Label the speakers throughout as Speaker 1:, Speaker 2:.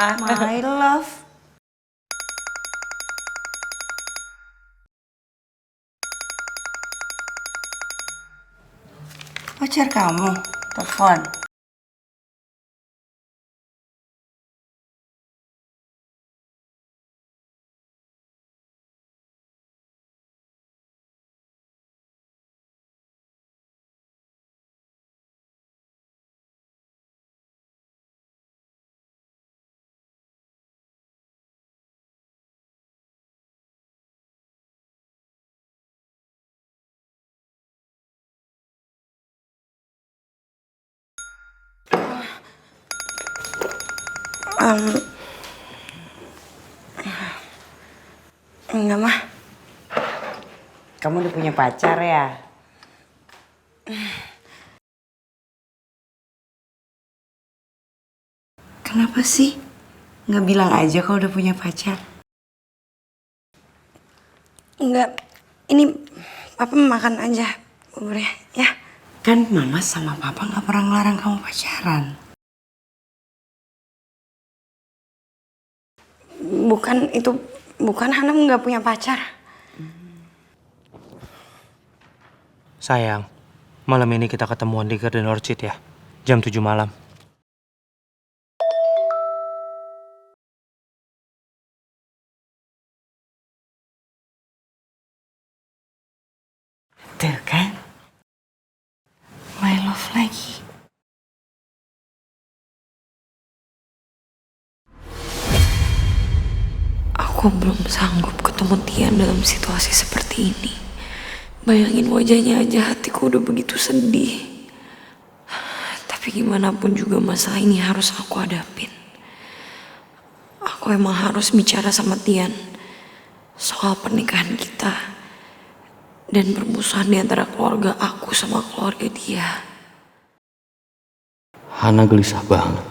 Speaker 1: My love. Pacar kamu telepon. Enggak mah.
Speaker 2: Kamu udah punya pacar ya?
Speaker 1: Kenapa sih? Nggak bilang aja kalau udah punya pacar. Enggak, ini papa makan aja buburnya ya. Kan mama sama papa nggak pernah ngelarang kamu pacaran. Bukan Hanam nggak punya pacar.
Speaker 3: Sayang, malam ini kita ketemuan di Garden Orchid ya, jam 7 malam.
Speaker 1: Tuh kan, my love lagi. Aku belum sanggup ketemu Tian dalam situasi seperti ini. Bayangin wajahnya aja hatiku udah begitu sedih. Tapi gimana pun juga masalah ini harus aku hadapin. Aku emang harus bicara sama Tian soal pernikahan kita dan permusuhan di antara keluarga aku sama keluarga dia.
Speaker 4: Hana gelisah banget.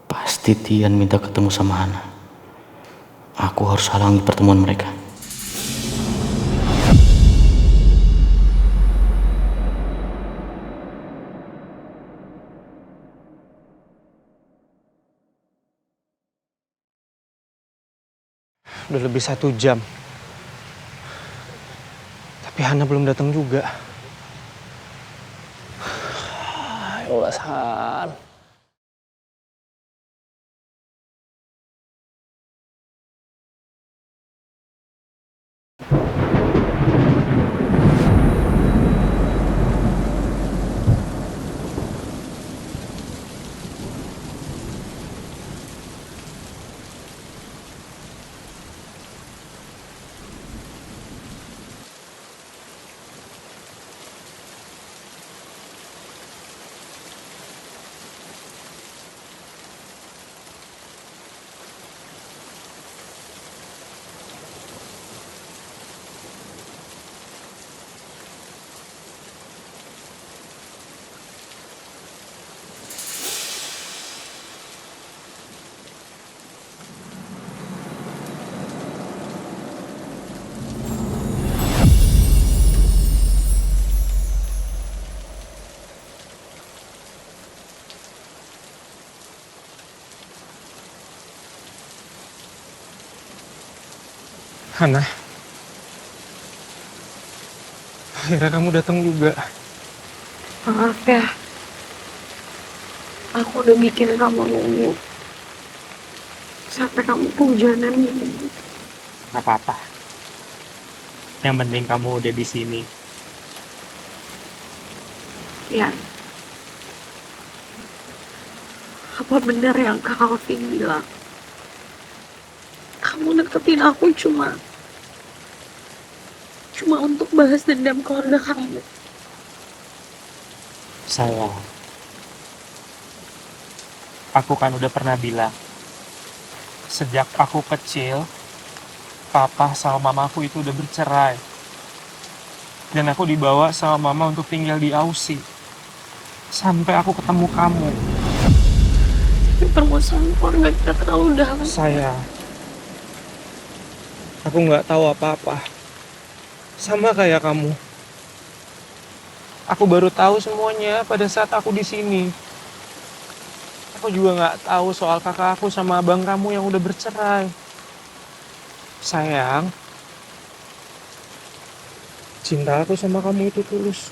Speaker 4: Pasti Tian minta ketemu sama Hana. Aku harus halangi pertemuan mereka.
Speaker 3: Udah lebih 1 jam. Tapi Hana belum datang juga. Ya Allah, San. Hana, akhirnya kamu datang juga.
Speaker 5: Maaf ya, aku udah bikin kamu nunggu sampai kamu kehujanan gini.
Speaker 3: Gak apa-apa. Yang penting kamu udah di sini.
Speaker 5: Ya, apa benar yang Kak Alvin bilang? Kamu deketin aku cuma untuk bahas dendam keluarga kamu.
Speaker 3: Sayang, aku kan udah pernah bilang, sejak aku kecil, papa sama mamaku itu udah bercerai. Dan aku dibawa sama mama untuk tinggal di Aussie. Sampai aku ketemu kamu.
Speaker 5: Tapi permusuhan keluarga kita terlalu dalam.
Speaker 3: Sayang, aku nggak tahu apa-apa. Sama kayak kamu. Aku baru tahu semuanya pada saat aku di sini. Aku juga nggak tahu soal kakak aku sama abang kamu yang udah bercerai. Sayang, cinta aku sama kamu itu tulus.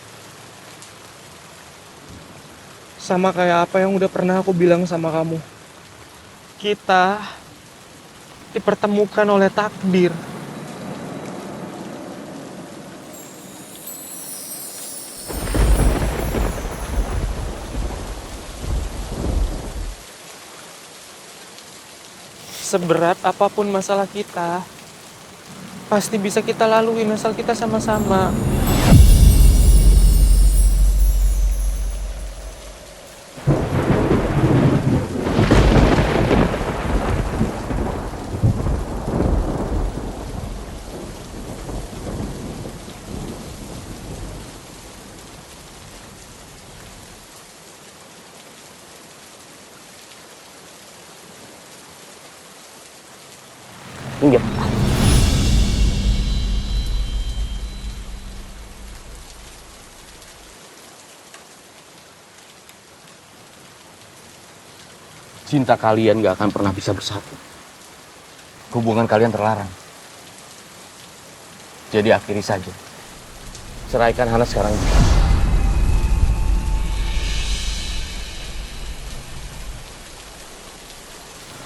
Speaker 3: Sama kayak apa yang udah pernah aku bilang sama kamu. Kita dipertemukan oleh takdir. Seberat apapun masalah kita, pasti bisa kita lalui asal kita sama-sama.
Speaker 4: Minggir. Cinta kalian gak akan pernah bisa bersatu. Hubungan kalian terlarang. Jadi akhiri saja. Ceraikan Hana sekarang.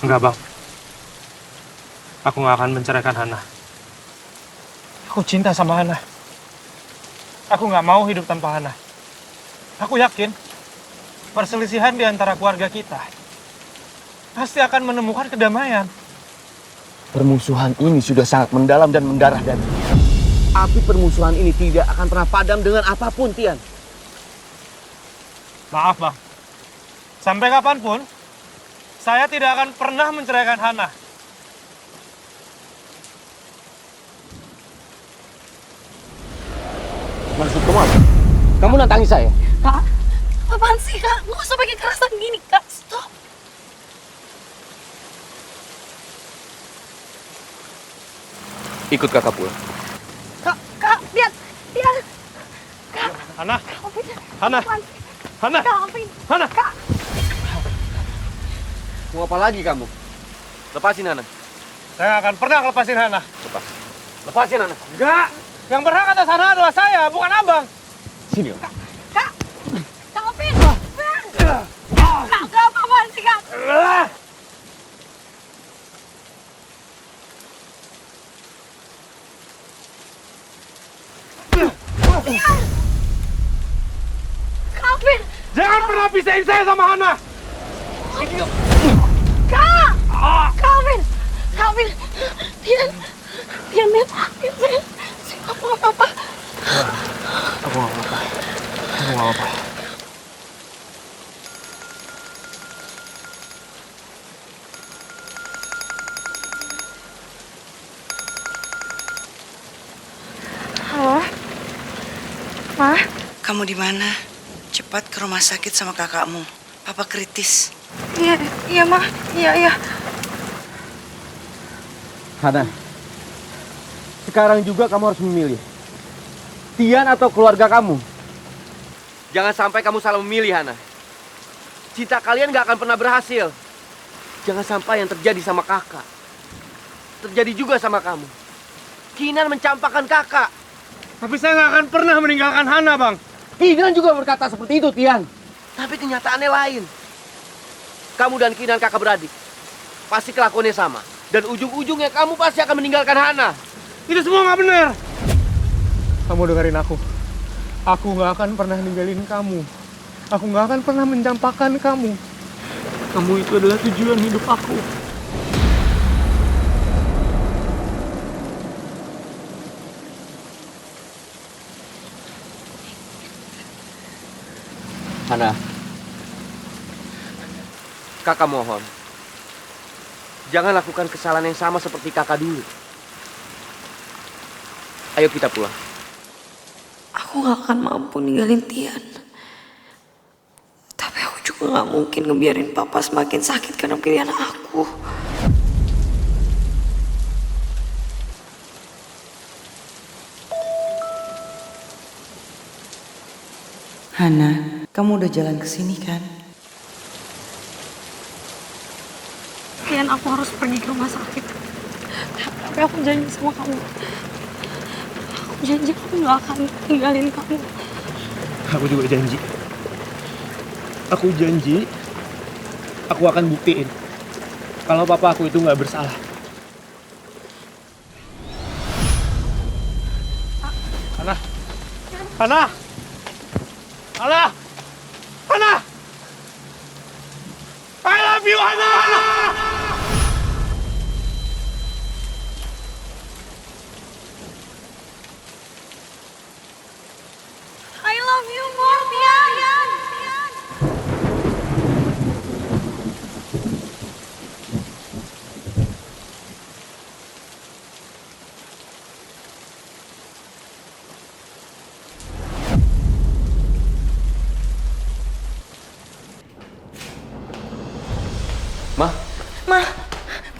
Speaker 3: Enggak, Bang. Aku nggak akan menceraikan Hana. Aku cinta sama Hana. Aku nggak mau hidup tanpa Hana. Aku yakin perselisihan di antara keluarga kita pasti akan menemukan kedamaian.
Speaker 4: Permusuhan ini sudah sangat mendalam dan mendarah dan api permusuhan ini tidak akan pernah padam dengan apapun, Tian.
Speaker 3: Maaf, Bang. Sampai kapanpun, saya tidak akan pernah menceraikan Hana.
Speaker 4: Maksud kamu apa? Kamu nantangi saya?
Speaker 5: Kak, apaan sih kak? Nggak usah pakai kerasan gini kak, stop.
Speaker 4: Ikut kakak pulang.
Speaker 5: Kak, lihat.
Speaker 3: Hana,
Speaker 5: Alvin,
Speaker 3: Hana,
Speaker 5: apaan sih?
Speaker 3: Hana,
Speaker 5: Kak, Alvin.
Speaker 3: Hana.
Speaker 5: Kak,
Speaker 4: Mau apa lagi kamu? Lepasin Hana.
Speaker 3: Saya akan pernah lepasin Hana.
Speaker 4: Lepas. Lepasin Hana.
Speaker 3: Enggak. Yang berhak atas Hana adalah saya, bukan Abang.
Speaker 4: Sini.
Speaker 5: Kak, Alvin. Kak, apaan sih kak? Kak, Alvin.
Speaker 3: Jangan pernah pisahin saya sama Hana.
Speaker 5: Kak! Kak Alvin! Kak Alvin! Tian! Tian, aku nggak apa-apa.
Speaker 3: Aku nggak apa-apa. Aku nggak apa-apa.
Speaker 5: Halo? Ma?
Speaker 2: Kamu di mana? Cepat ke rumah sakit sama kakakmu. Papa kritis.
Speaker 5: Iya, Ma. Iya.
Speaker 4: Hana. Sekarang juga kamu harus memilih. Tian atau keluarga kamu. Jangan sampai kamu salah memilih, Hana. Cinta kalian gak akan pernah berhasil. Jangan sampai yang terjadi sama kakak terjadi juga sama kamu. Kinan mencampakkan kakak.
Speaker 3: Tapi saya nggak akan pernah meninggalkan Hana, Bang.
Speaker 4: Kinan juga berkata seperti itu, Tian. Tapi kenyataannya lain. Kamu dan Kinan kakak beradik. Pasti kelakuannya sama. Dan ujung-ujungnya kamu pasti akan meninggalkan Hana.
Speaker 3: Itu semua nggak benar. Kamu dengerin aku. Aku nggak akan pernah ninggalin kamu. Aku nggak akan pernah mencampakkan kamu. Kamu itu adalah tujuan hidup aku.
Speaker 4: Hana, kakak mohon, jangan lakukan kesalahan yang sama seperti kakak dulu. Ayo kita pulang.
Speaker 1: Aku gak akan mampu ninggalin Tian. Tapi aku juga gak mungkin ngebiarin papa semakin sakit karena pilihan aku.
Speaker 2: Hana, kamu udah jalan ke sini kan?
Speaker 5: kalian aku harus pergi ke rumah sakit. Tapi aku janji sama kamu. Aku janji aku gak akan tinggalin kamu.
Speaker 3: Aku juga janji. Aku janji, aku akan buktiin kalau papa aku itu nggak bersalah. Hana! Hana! Hana! Hana! I love you, Hana!
Speaker 5: I love you more, Tian.
Speaker 4: Ma,
Speaker 2: Ma,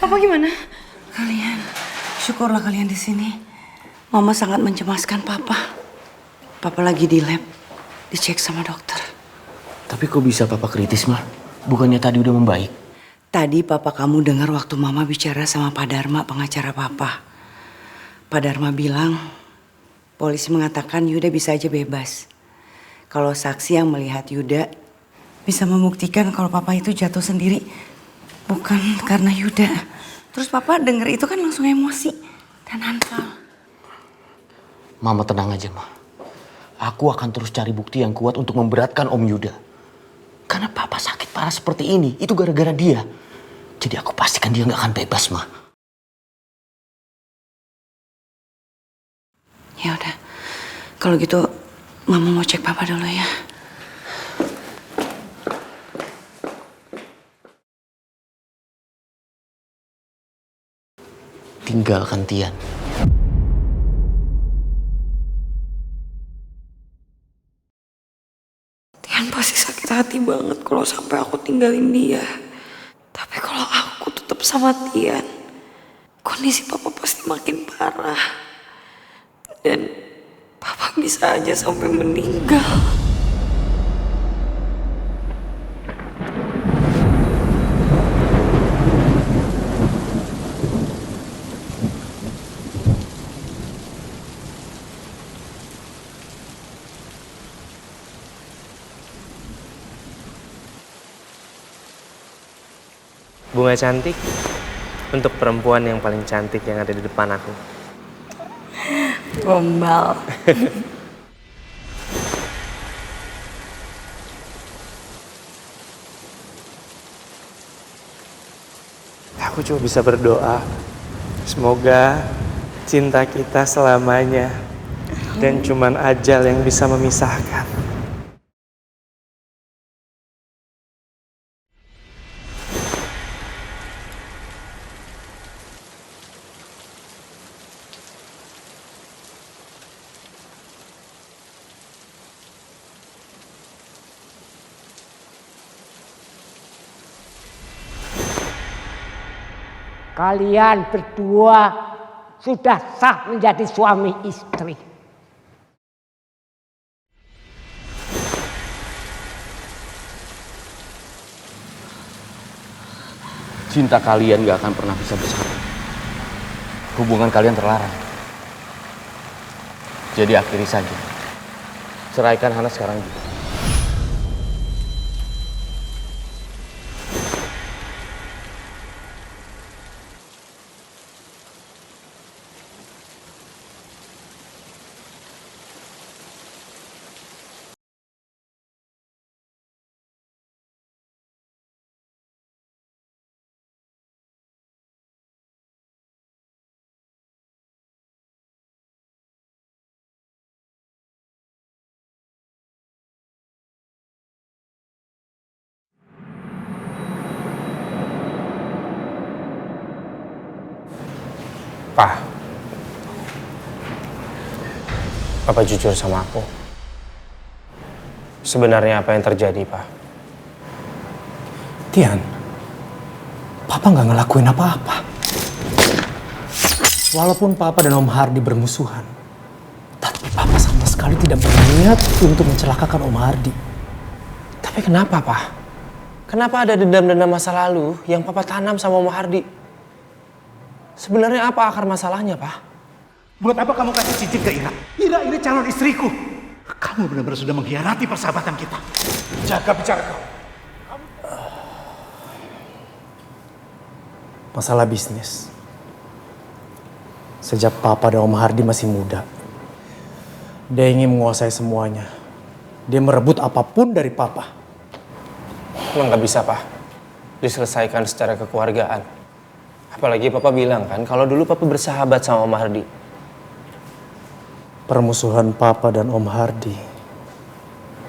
Speaker 2: Papa gimana? Kalian, syukurlah kalian di sini. Mama sangat mencemaskan Papa. Papa lagi di lab, dicek sama dokter.
Speaker 6: Tapi kok bisa papa kritis, Ma? Bukannya tadi udah membaik?
Speaker 2: Tadi Papa kamu dengar waktu Mama bicara sama Pak Dharma, pengacara Papa. Pak Dharma bilang, polisi mengatakan Yuda bisa aja bebas. Kalau saksi yang melihat Yuda bisa membuktikan kalau Papa itu jatuh sendiri, bukan karena Yuda. Terus Papa denger itu kan langsung emosi dan hantal.
Speaker 6: Mama tenang aja, Ma. Aku akan terus cari bukti yang kuat untuk memberatkan Om Yuda. Karena papa sakit parah seperti ini, itu gara-gara dia. Jadi aku pastikan dia nggak akan bebas, Ma.
Speaker 2: Ya udah, kalau gitu Mama mau cek Papa dulu ya.
Speaker 6: Tinggalkan Tian.
Speaker 1: Tian pasti sakit hati banget kalau sampai aku tinggalin dia. Tapi kalau aku tetap sama Tian, kondisi papa pasti makin parah. Dan papa bisa aja sampai meninggal.
Speaker 7: Bunga cantik untuk perempuan yang paling cantik yang ada di depan aku.
Speaker 5: Gombal.
Speaker 7: Aku cuma bisa berdoa, semoga cinta kita selamanya dan cuman ajal yang bisa memisahkan.
Speaker 8: Kalian berdua sudah sah menjadi suami istri.
Speaker 6: Cinta kalian gak akan pernah bisa bersatu. Hubungan kalian terlarang. Jadi akhiri saja. Ceraikan Hana sekarang juga.
Speaker 7: Pak, Papa jujur sama aku. Sebenarnya apa yang terjadi, Pak?
Speaker 9: Tian, Papa nggak ngelakuin apa-apa. Walaupun Papa dan Om Hardi bermusuhan, tapi Papa sama sekali tidak berniat untuk mencelakakan Om Hardi.
Speaker 7: Tapi kenapa, Pak? Kenapa ada dendam-dendam masa lalu yang Papa tanam sama Om Hardi? Sebenarnya apa akar masalahnya, Pak?
Speaker 10: Buat apa kamu kasih cincin ke Ira? Ira ini calon istriku. Kamu benar-benar sudah mengkhianati persahabatan kita. Jaga bicara kau.
Speaker 9: Masalah bisnis. Sejak Papa dan Om Hardi masih muda, dia ingin menguasai semuanya. Dia merebut apapun dari Papa.
Speaker 7: Emang nggak bisa, Pak. Diselesaikan secara kekeluargaan. Apalagi Papa bilang kan, kalau dulu Papa bersahabat sama Om Hardi.
Speaker 9: Permusuhan Papa dan Om Hardi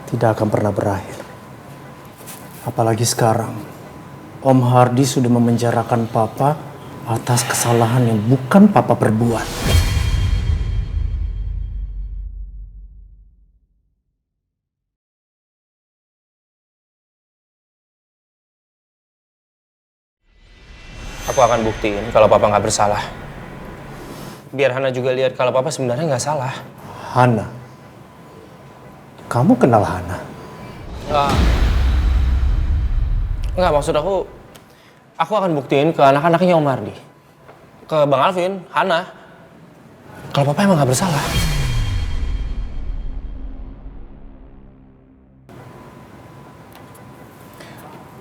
Speaker 9: tidak akan pernah berakhir. Apalagi sekarang, Om Hardi sudah memenjarakan Papa atas kesalahan yang bukan Papa perbuat.
Speaker 7: Aku akan buktiin kalau Papa nggak bersalah. Biar Hana juga lihat kalau Papa sebenarnya nggak salah.
Speaker 9: Hana? Kamu kenal Hana?
Speaker 7: Nggak, maksud aku akan buktiin ke anak-anaknya Om Hardi. Ke Bang Alvin, Hana. Kalau Papa emang nggak bersalah.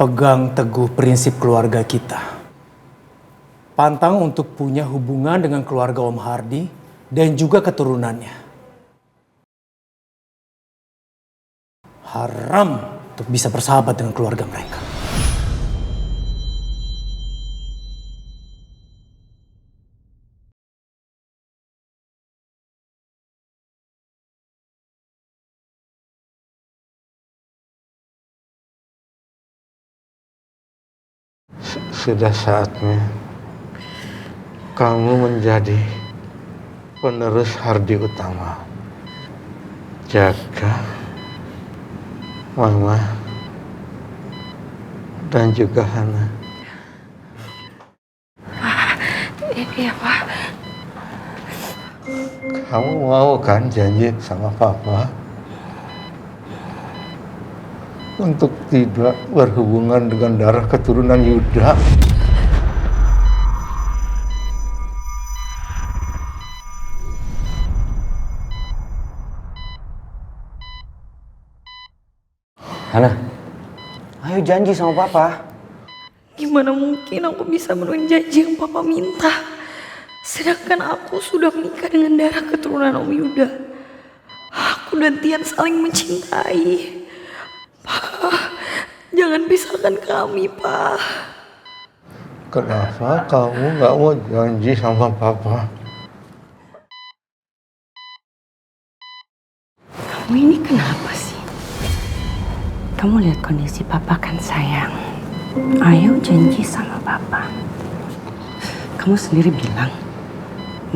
Speaker 9: Pegang teguh prinsip keluarga kita. Pantang untuk punya hubungan dengan keluarga Om Hardi dan juga keturunannya. Haram untuk bisa bersahabat dengan keluarga mereka.
Speaker 11: Sudah saatnya kamu menjadi penerus Hardi Utama. Jaga Mama dan juga Hana.
Speaker 1: Iya, Pak.
Speaker 11: Kamu mau kan janji sama Papa untuk tidak berhubungan dengan darah keturunan Yuda?
Speaker 6: Hana, ayo janji sama Papa.
Speaker 1: Gimana mungkin aku bisa memenuhi janji yang Papa minta? Sedangkan aku sudah menikah dengan darah keturunan Om Yuda. Aku dan Tian saling mencintai. Pak, jangan pisahkan kami, Pak.
Speaker 11: Kenapa kamu nggak mau janji sama Papa?
Speaker 2: Kamu ini kenapa sih? Kamu lihat kondisi Papa kan sayang. Ayo janji sama Papa. Kamu sendiri bilang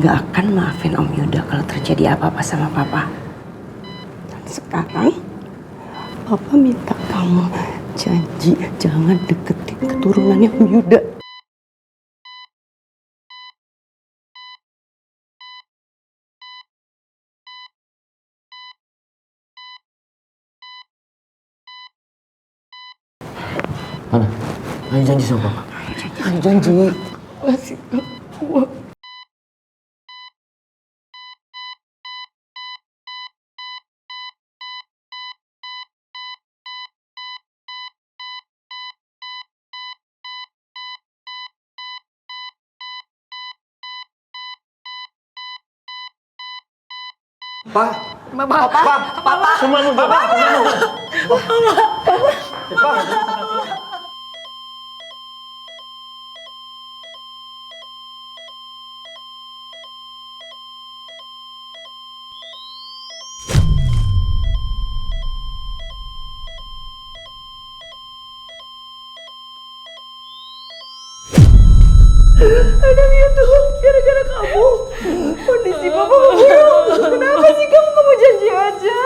Speaker 2: gak akan maafin Om Yuda kalau terjadi apa-apa sama Papa. Dan sekarang Papa minta kamu janji jangan deketin keturunannya Om Yuda.
Speaker 6: Hana, ayo janji sama Papa. Ayo janji.
Speaker 1: Masih gak kuat. Adam ya Tuhan, gara-gara kamu kondisi Papa memburuk. Kenapa sih kamu gak mau janji aja?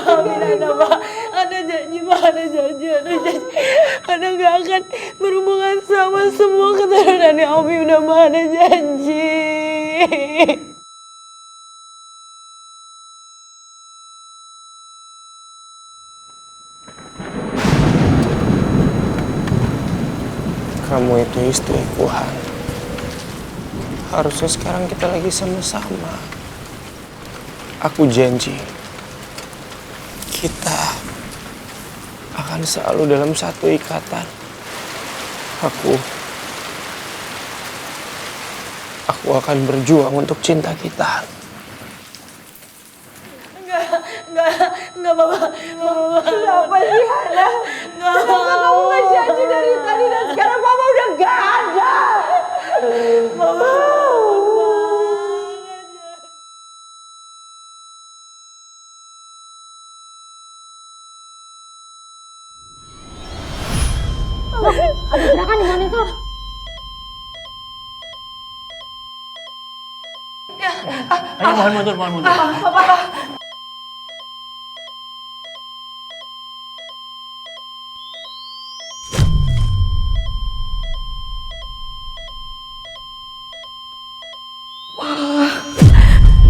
Speaker 5: Amin, ada janji, Pak, ada janji. Ada gak akan berhubungan sama semua keturunannya Om Yuda, Pak, ada janji.
Speaker 7: Kamu itu istriku, Han. Harusnya sekarang kita lagi sama-sama. Aku janji, kita akan selalu dalam satu ikatan. Aku akan berjuang untuk cinta kita.
Speaker 5: Enggak, Mama. Kenapa sih, Hana? Kenapa kamu gak janji dari tadi dan sekarang Mama udah gak ada? Mama.
Speaker 12: Ada gerakan di monitor.
Speaker 6: Ayo mohon mundur.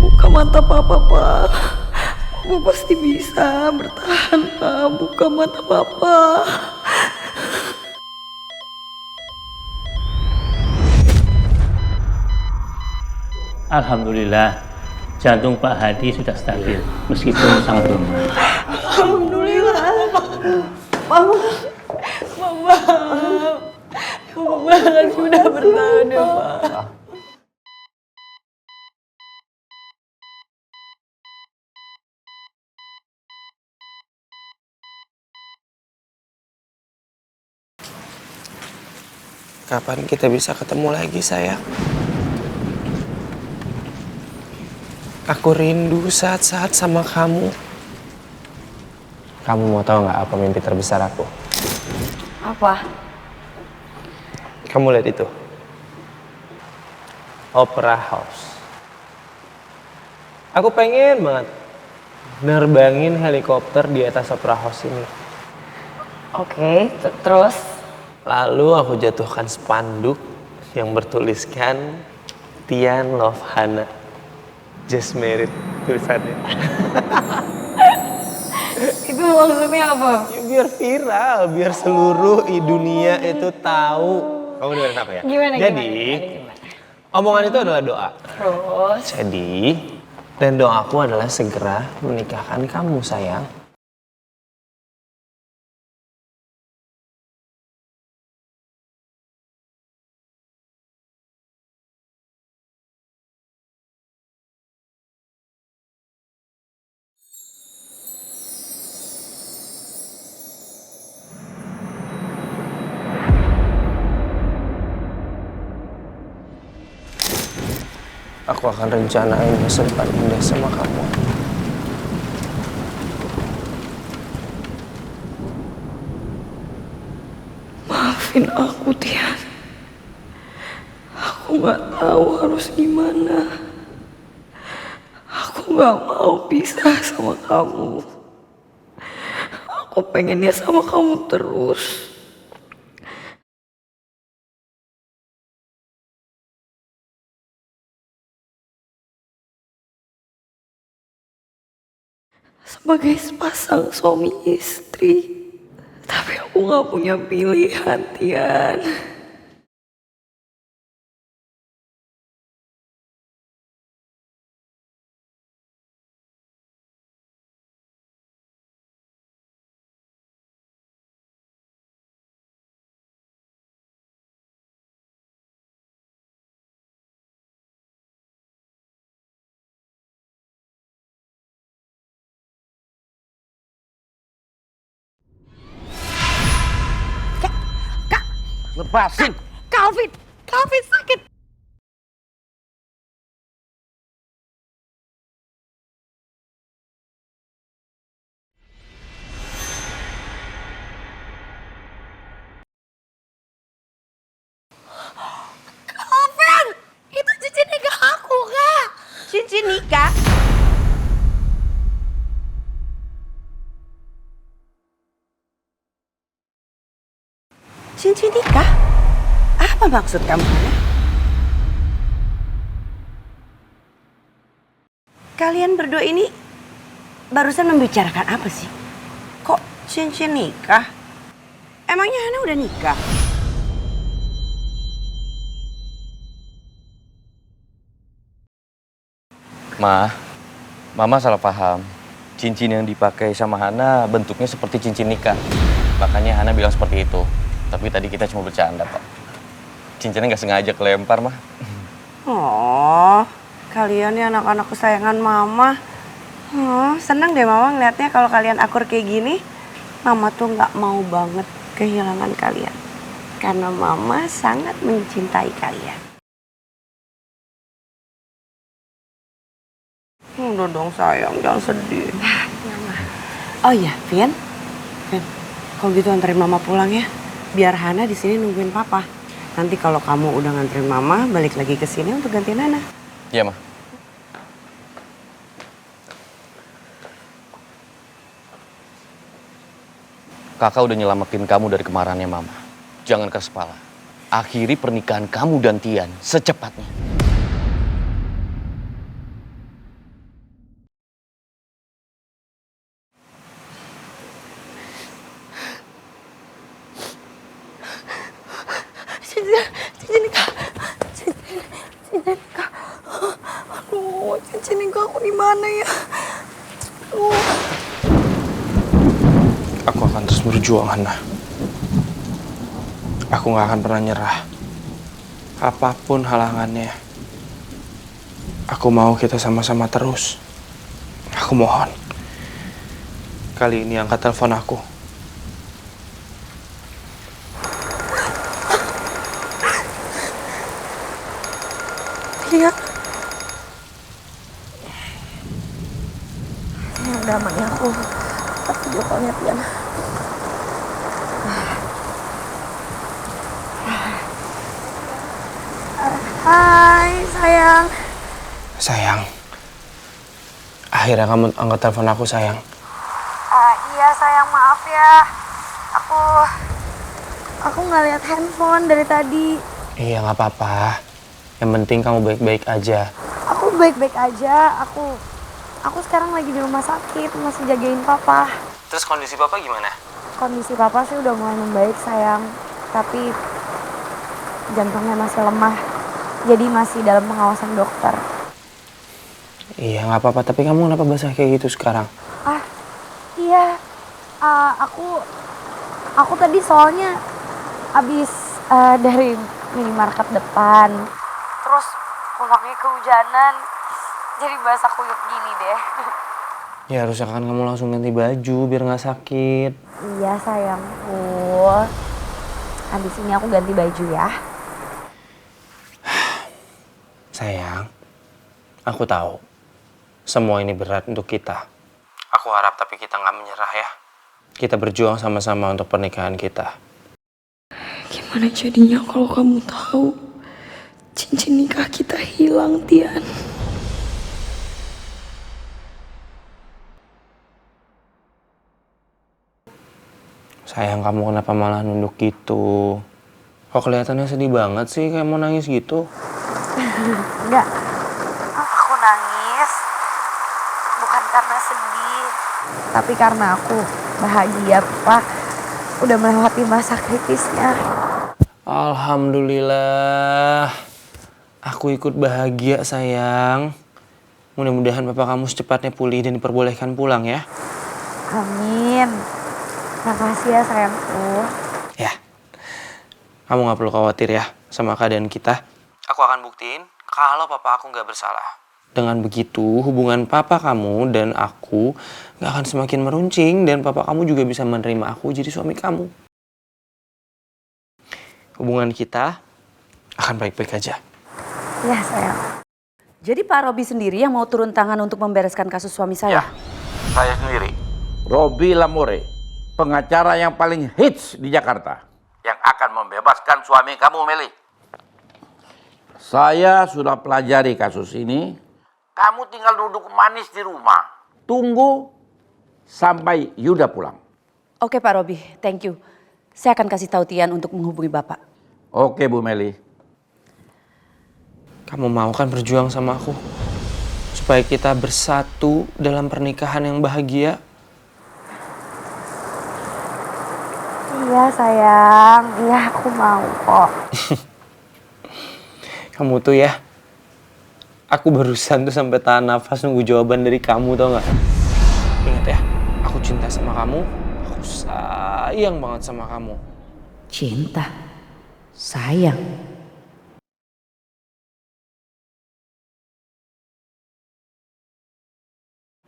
Speaker 1: Buka mata Papa, Pak. Papa pasti bisa bertahan, Pak. Buka mata Papa.
Speaker 13: Alhamdulillah, jantung Pak Hadi sudah stabil meskipun sangat lemah.
Speaker 5: Alhamdulillah. Mama sudah bertahan ya, Pak.
Speaker 7: Kapan kita bisa ketemu lagi, sayang? Aku rindu saat-saat sama kamu. Kamu mau tahu nggak apa mimpi terbesar aku?
Speaker 5: Apa?
Speaker 7: Kamu lihat itu. Opera House. Aku pengen banget nerbangin helikopter di atas Opera House ini.
Speaker 5: Oke, terus?
Speaker 7: Lalu aku jatuhkan spanduk yang bertuliskan Tian Love Hana. Just married tulisannya.
Speaker 5: Itu maksudnya apa?
Speaker 7: Ya, biar viral, biar seluruh dunia itu tahu. Kamu dengerin apa ya?
Speaker 5: Gimana?
Speaker 7: Jadi, omongan itu adalah doa.
Speaker 5: Terus?
Speaker 7: Jadi, dan doaku adalah segera menikahkan kamu, sayang. Aku akan rencanain masa depan indah sama kamu.
Speaker 1: Maafin aku, Tian. Aku gak tahu harus gimana. Aku gak mau pisah sama kamu. Aku pengennya sama kamu terus. Sebagai sepasang suami istri, tapi aku gak punya pilihan, Tian.
Speaker 6: Lepasin.
Speaker 5: Calvin sakit. Calvin, itu cincin nikah aku, Kak. Cincin nikah?
Speaker 2: Cincin nikah? Apa maksud kamu, Hana? Kalian berdua ini barusan membicarakan apa sih? Kok cincin nikah? Emangnya Hana udah nikah?
Speaker 6: Mama salah paham. Cincin yang dipakai sama Hana bentuknya seperti cincin nikah. Makanya Hana bilang seperti itu. Tapi tadi kita cuma bercanda, Pak. Cincinnya nggak sengaja kelempar, Mah.
Speaker 2: Oh, kalian ya anak-anak kesayangan Mama. Seneng deh Mama ngeliatnya kalau kalian akur kayak gini. Mama tuh nggak mau banget kehilangan kalian. Karena Mama sangat mencintai kalian. Udah dong sayang, jangan sedih. Oh iya, Vin. Kalau gitu anterin Mama pulang ya. Biar Hana di sini nungguin Papa. Nanti kalau kamu udah nganterin Mama, balik lagi ke sini untuk gantiin Hana.
Speaker 6: Iya, Ma. Kakak udah nyelamatin kamu dari kemarahannya Mama. Jangan keras kepala. Akhiri pernikahan kamu dan Tian secepatnya.
Speaker 1: Cincin nikah. Cincin nikah. Aduh, cincin nikah aku di mana ya?
Speaker 7: Aku akan terus berjuang, Hana. Aku gak akan pernah nyerah. Apapun halangannya. Aku mau kita sama-sama terus. Aku mohon. Kali ini angkat telepon aku.
Speaker 1: Iya. Ya udah aman ya aku. Pas video call-nya Tian. Hai sayang.
Speaker 7: Sayang. Akhirnya kamu angkat telepon aku, sayang.
Speaker 1: Iya sayang, maaf ya. Aku nggak lihat handphone dari tadi.
Speaker 7: Iya, nggak apa-apa. Yang penting kamu baik-baik aja.
Speaker 1: Aku baik-baik aja. Aku sekarang lagi di rumah sakit, masih jagain Papa.
Speaker 7: Terus kondisi Papa gimana?
Speaker 1: Kondisi Papa sih udah mulai membaik sayang. Tapi jantungnya masih lemah. Jadi masih dalam pengawasan dokter.
Speaker 7: Iya, nggak apa-apa. Tapi kamu kenapa basah kayak gitu sekarang?
Speaker 1: Iya. Aku tadi soalnya abis dari minimarket depan. Terus pulangnya kehujanan. Jadi basah kuyup gini deh.
Speaker 7: Ya harusnya kan kamu langsung ganti baju biar nggak sakit.
Speaker 1: Iya sayangku. Habis ini aku ganti baju ya.
Speaker 7: Sayang, aku tahu semua ini berat untuk kita. Aku harap tapi kita nggak menyerah ya. Kita berjuang sama-sama untuk pernikahan kita.
Speaker 1: Gimana jadinya kalau kamu tahu cincin nikah kita hilang, Tian?
Speaker 7: Sayang, kamu kenapa malah nunduk gitu? Kok kelihatannya sedih banget sih, kayak mau nangis gitu?
Speaker 1: Enggak. Aku nangis bukan karena sedih, tapi karena aku bahagia, Pak. Udah melewati masa kritisnya.
Speaker 7: Alhamdulillah. Aku ikut bahagia, sayang. Mudah-mudahan papa kamu secepatnya pulih dan diperbolehkan pulang ya.
Speaker 1: Amin. Makasih ya sayangku.
Speaker 7: Ya. Kamu gak perlu khawatir ya sama keadaan kita. Aku akan buktiin kalau papa aku gak bersalah. Dengan begitu, hubungan papa kamu dan aku gak akan semakin meruncing dan papa kamu juga bisa menerima aku jadi suami kamu. Hubungan kita akan baik-baik aja.
Speaker 1: Ya sayang.
Speaker 14: Jadi Pak Robi sendiri yang mau turun tangan untuk membereskan kasus suami saya?
Speaker 15: Ya, saya sendiri. Robi Lamore, pengacara yang paling hits di Jakarta. Yang akan membebaskan suami kamu, Meli. Saya sudah pelajari kasus ini. Kamu tinggal duduk manis di rumah. Tunggu sampai Yuda pulang.
Speaker 14: Oke Pak Robi, thank you. Saya akan kasih tahu Tian untuk menghubungi Bapak.
Speaker 15: Oke Bu Meli.
Speaker 7: Kamu mau kan berjuang sama aku? Supaya kita bersatu dalam pernikahan yang bahagia.
Speaker 12: Iya sayang, iya aku mau kok.
Speaker 7: Kamu tuh ya, aku barusan tuh sampai tahan nafas nunggu jawaban dari kamu, tau gak? Ingat ya, aku cinta sama kamu, aku sayang banget sama kamu.
Speaker 14: Cinta? Sayang?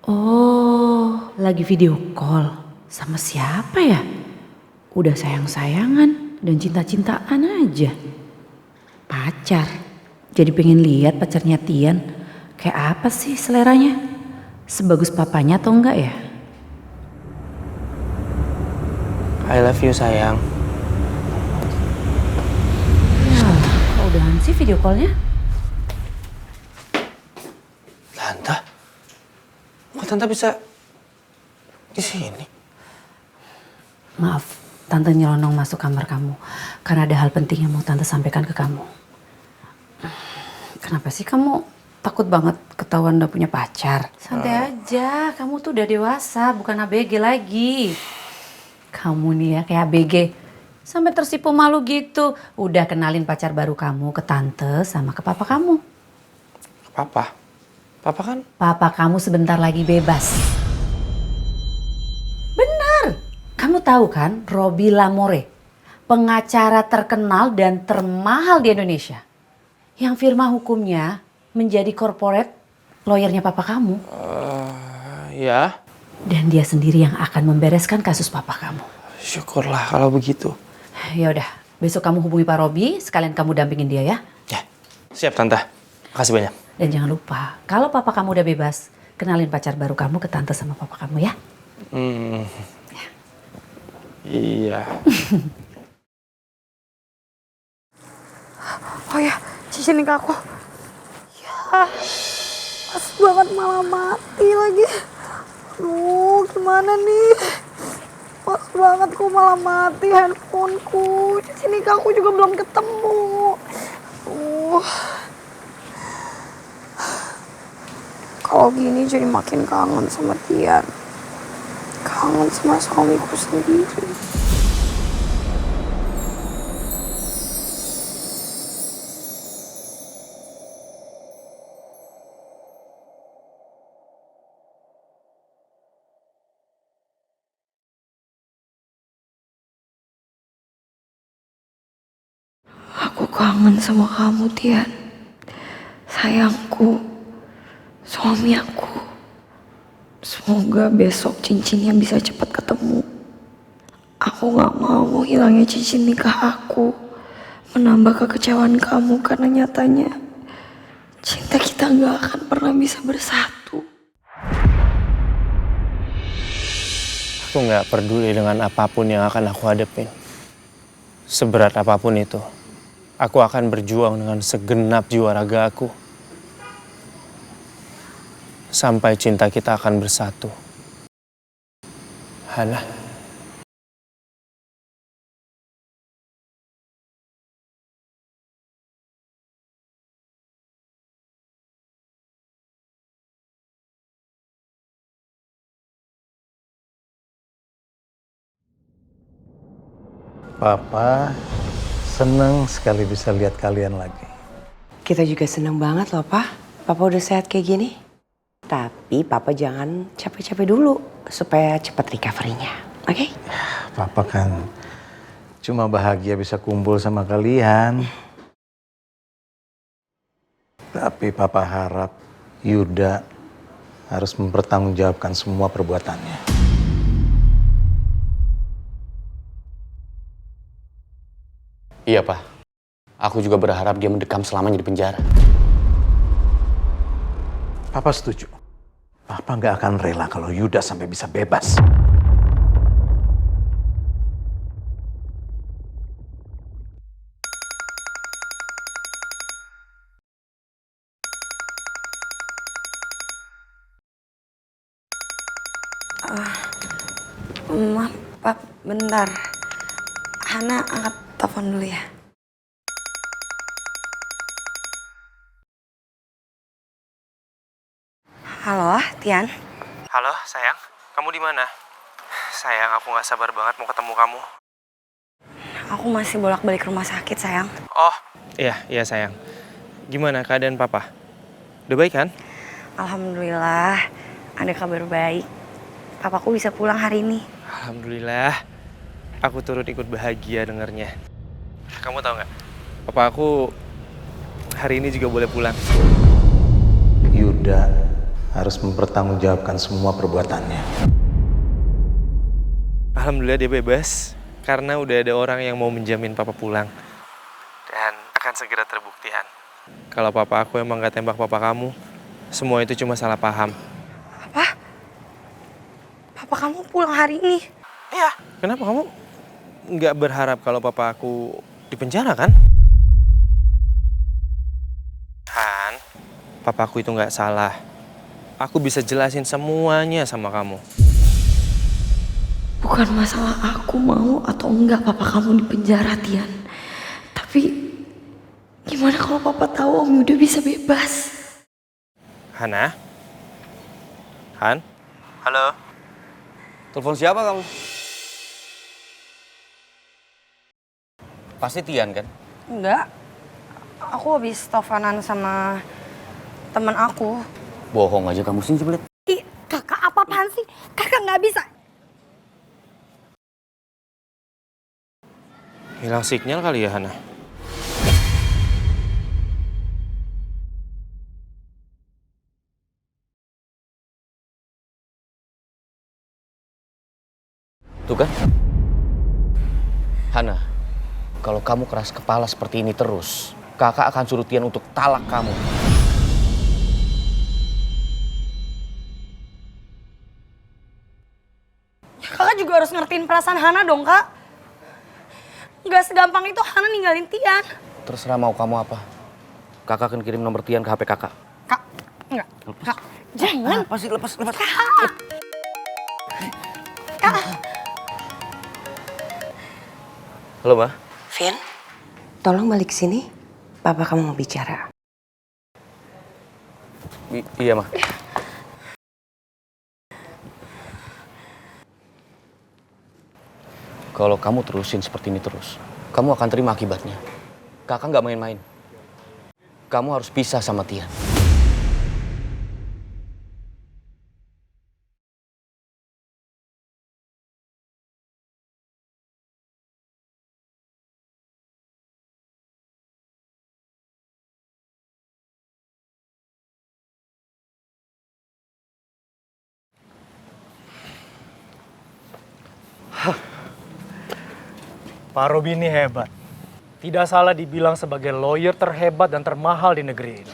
Speaker 14: Oh, lagi video call. Sama siapa ya? Udah sayang-sayangan dan cinta-cintaan aja. Pacar. Jadi pengen lihat pacarnya Tian. Kayak apa sih seleranya? Sebagus papanya atau enggak ya?
Speaker 7: I love you sayang.
Speaker 14: Ya, kok udahan sih video callnya?
Speaker 7: Tante? Kok Tante bisa di sini?
Speaker 14: Maaf, Tante nyelonong masuk kamar kamu. Karena ada hal penting yang mau Tante sampaikan ke kamu. Kenapa sih kamu takut banget ketahuan udah punya pacar? Santai aja, kamu tuh udah dewasa, bukan ABG lagi. Kamu nih ya kayak ABG. Sampai tersipu malu gitu. Udah kenalin pacar baru kamu ke Tante sama ke papa kamu.
Speaker 7: Papa? Papa kan?
Speaker 14: Papa kamu sebentar lagi bebas. Benar. Kamu tahu kan Robi Lamore, pengacara terkenal dan termahal di Indonesia. Yang firma hukumnya menjadi corporate lawyernya papa kamu.
Speaker 7: Ya.
Speaker 14: Dan dia sendiri yang akan membereskan kasus papa kamu.
Speaker 7: Syukurlah kalau begitu.
Speaker 14: Ya udah, besok kamu hubungi Pak Robi, sekalian kamu dampingin dia ya.
Speaker 7: Ya, siap Tante. Makasih banyak.
Speaker 14: Dan jangan lupa, kalau papa kamu udah bebas, kenalin pacar baru kamu ke Tante sama papa kamu ya.
Speaker 7: Ya. Iya.
Speaker 12: Oh ya, cincin nikah aku. Ya, pas banget malah mati lagi. Aduh, gimana nih? Pas banget kok malah mati handphoneku. Cincin nikah aku juga belum ketemu. Kalau gini jadi makin kangen sama Tian. Kangen sama suamiku sendiri.
Speaker 1: Aku kangen sama kamu, Tian. Sayangku, suami aku. Semoga besok cincinnya bisa cepat ketemu. Aku gak mau hilangnya cincin nikah aku. Menambah kekecewaan kamu karena nyatanya cinta kita gak akan pernah bisa bersatu.
Speaker 7: Aku gak peduli dengan apapun yang akan aku hadapin. Seberat apapun itu, aku akan berjuang dengan segenap jiwa raga aku. Sampai cinta kita akan bersatu. Hana.
Speaker 10: Papa seneng sekali bisa lihat kalian lagi.
Speaker 2: Kita juga seneng banget loh, Pak. Papa udah sehat kayak gini. Tapi Papa jangan capek-capek dulu supaya cepat recovery-nya. Oke?
Speaker 10: Papa kan cuma bahagia bisa kumpul sama kalian. Tapi Papa harap Yuda harus mempertanggungjawabkan semua perbuatannya.
Speaker 6: Iya, Pak. Aku juga berharap dia mendekam selamanya di penjara.
Speaker 10: Papa setuju. Papa nggak akan rela kalau Yuda sampai bisa bebas.
Speaker 1: Maaf, Pak, bentar. Hana angkat telepon dulu ya. Halo, Tian.
Speaker 7: Halo, sayang. Kamu di mana? Sayang, aku nggak sabar banget mau ketemu kamu.
Speaker 1: Aku masih bolak-balik rumah sakit, sayang.
Speaker 7: Oh, iya sayang. Gimana keadaan papa? Udah baik kan?
Speaker 1: Alhamdulillah, ada kabar baik. Papaku bisa pulang hari ini.
Speaker 7: Alhamdulillah. Aku turut ikut bahagia dengarnya. Kamu tahu nggak? Papa aku hari ini juga boleh pulang.
Speaker 9: Yuda harus mempertanggungjawabkan semua perbuatannya.
Speaker 7: Alhamdulillah dia bebas. Karena udah ada orang yang mau menjamin papa pulang. Dan akan segera terbuktikan. Kalau papa aku emang gak tembak papa kamu, semua itu cuma salah paham.
Speaker 1: Apa? Papa kamu pulang hari ini?
Speaker 7: Iya. Kenapa kamu nggak berharap kalau papa aku di penjara kan? Han, papa aku itu nggak salah. Aku bisa jelasin semuanya sama kamu.
Speaker 1: Bukan masalah aku mau atau enggak papa kamu di penjara, Tian. Tapi gimana kalau papa tahu Om Yuda bisa bebas?
Speaker 7: Hana? Han? Halo?
Speaker 6: Telepon siapa kamu? Pasti Tian kan?
Speaker 1: Enggak. Aku habis teleponan sama teman aku.
Speaker 6: Bohong aja kamu sih, Jeblet.
Speaker 12: Ih, kakak apa-apaan sih? Kakak nggak bisa.
Speaker 7: Hilang sinyal kali ya, Hana?
Speaker 6: Tuh kan? Hana, kalau kamu keras kepala seperti ini terus, kakak akan suruh Tian untuk talak kamu.
Speaker 12: Kakak juga harus ngertiin perasaan Hana dong, Kak. Nggak segampang itu Hana ninggalin Tian.
Speaker 6: Terserah mau kamu apa. Kakak akan kirim nomor Tian ke HP kakak.
Speaker 12: Kak, enggak. Kak, jangan.
Speaker 6: Apa sih? Lepas.
Speaker 12: Kak. Kak.
Speaker 6: Halo, Ma.
Speaker 2: Vin, tolong balik sini. Papa kamu mau bicara.
Speaker 6: Iya, Ma. Kalau kamu terusin seperti ini terus, kamu akan terima akibatnya. Kakak nggak main-main. Kamu harus pisah sama Tian.
Speaker 9: Pak Robi ini hebat. Tidak salah dibilang sebagai lawyer terhebat dan termahal di negeri ini.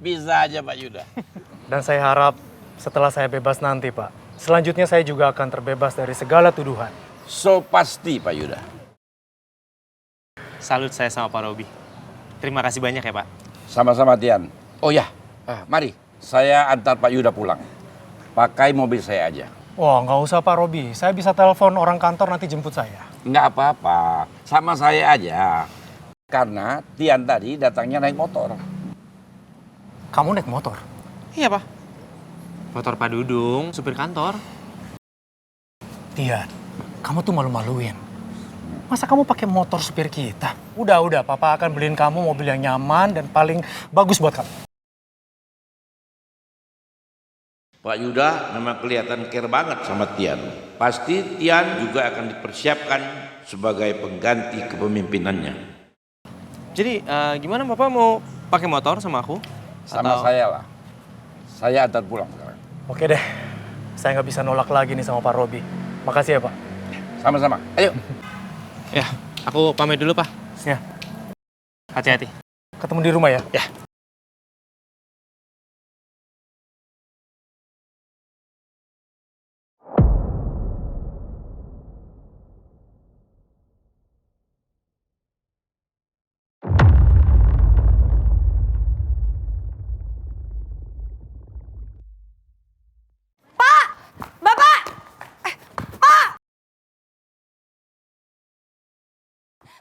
Speaker 15: Bisa aja Pak Yuda.
Speaker 9: Dan saya harap setelah saya bebas nanti, Pak, selanjutnya saya juga akan terbebas dari segala tuduhan.
Speaker 15: So pasti Pak Yuda.
Speaker 7: Salut saya sama Pak Robi. Terima kasih banyak ya, Pak.
Speaker 15: Sama-sama Tian. Oh ya, mari saya antar Pak Yuda pulang. Pakai mobil saya aja.
Speaker 9: Wah, nggak usah Pak Robi. Saya bisa telepon orang kantor nanti jemput saya.
Speaker 15: Nggak apa-apa, sama saya aja. Karena Tian tadi datangnya naik motor.
Speaker 9: Kamu naik motor?
Speaker 7: Iya, Pak. Motor Pak Dudung, supir kantor.
Speaker 9: Tian, kamu tuh malu-maluin. Masa kamu pakai motor supir kita? Udah, Papa akan beliin kamu mobil yang nyaman dan paling bagus buat kamu.
Speaker 15: Pak Yuda memang kelihatan care banget sama Tian. Pasti Tian juga akan dipersiapkan sebagai pengganti kepemimpinannya.
Speaker 7: Jadi gimana Bapak mau pakai motor sama aku?
Speaker 15: Sama saya lah. Saya antar pulang sekarang.
Speaker 9: Oke deh, saya nggak bisa nolak lagi nih sama Pak Robi. Makasih ya Pak.
Speaker 15: Sama-sama, ayo.
Speaker 7: Ya, aku pamit dulu Pak.
Speaker 9: Ya.
Speaker 7: Hati-hati.
Speaker 9: Ketemu di rumah ya?
Speaker 7: Ya.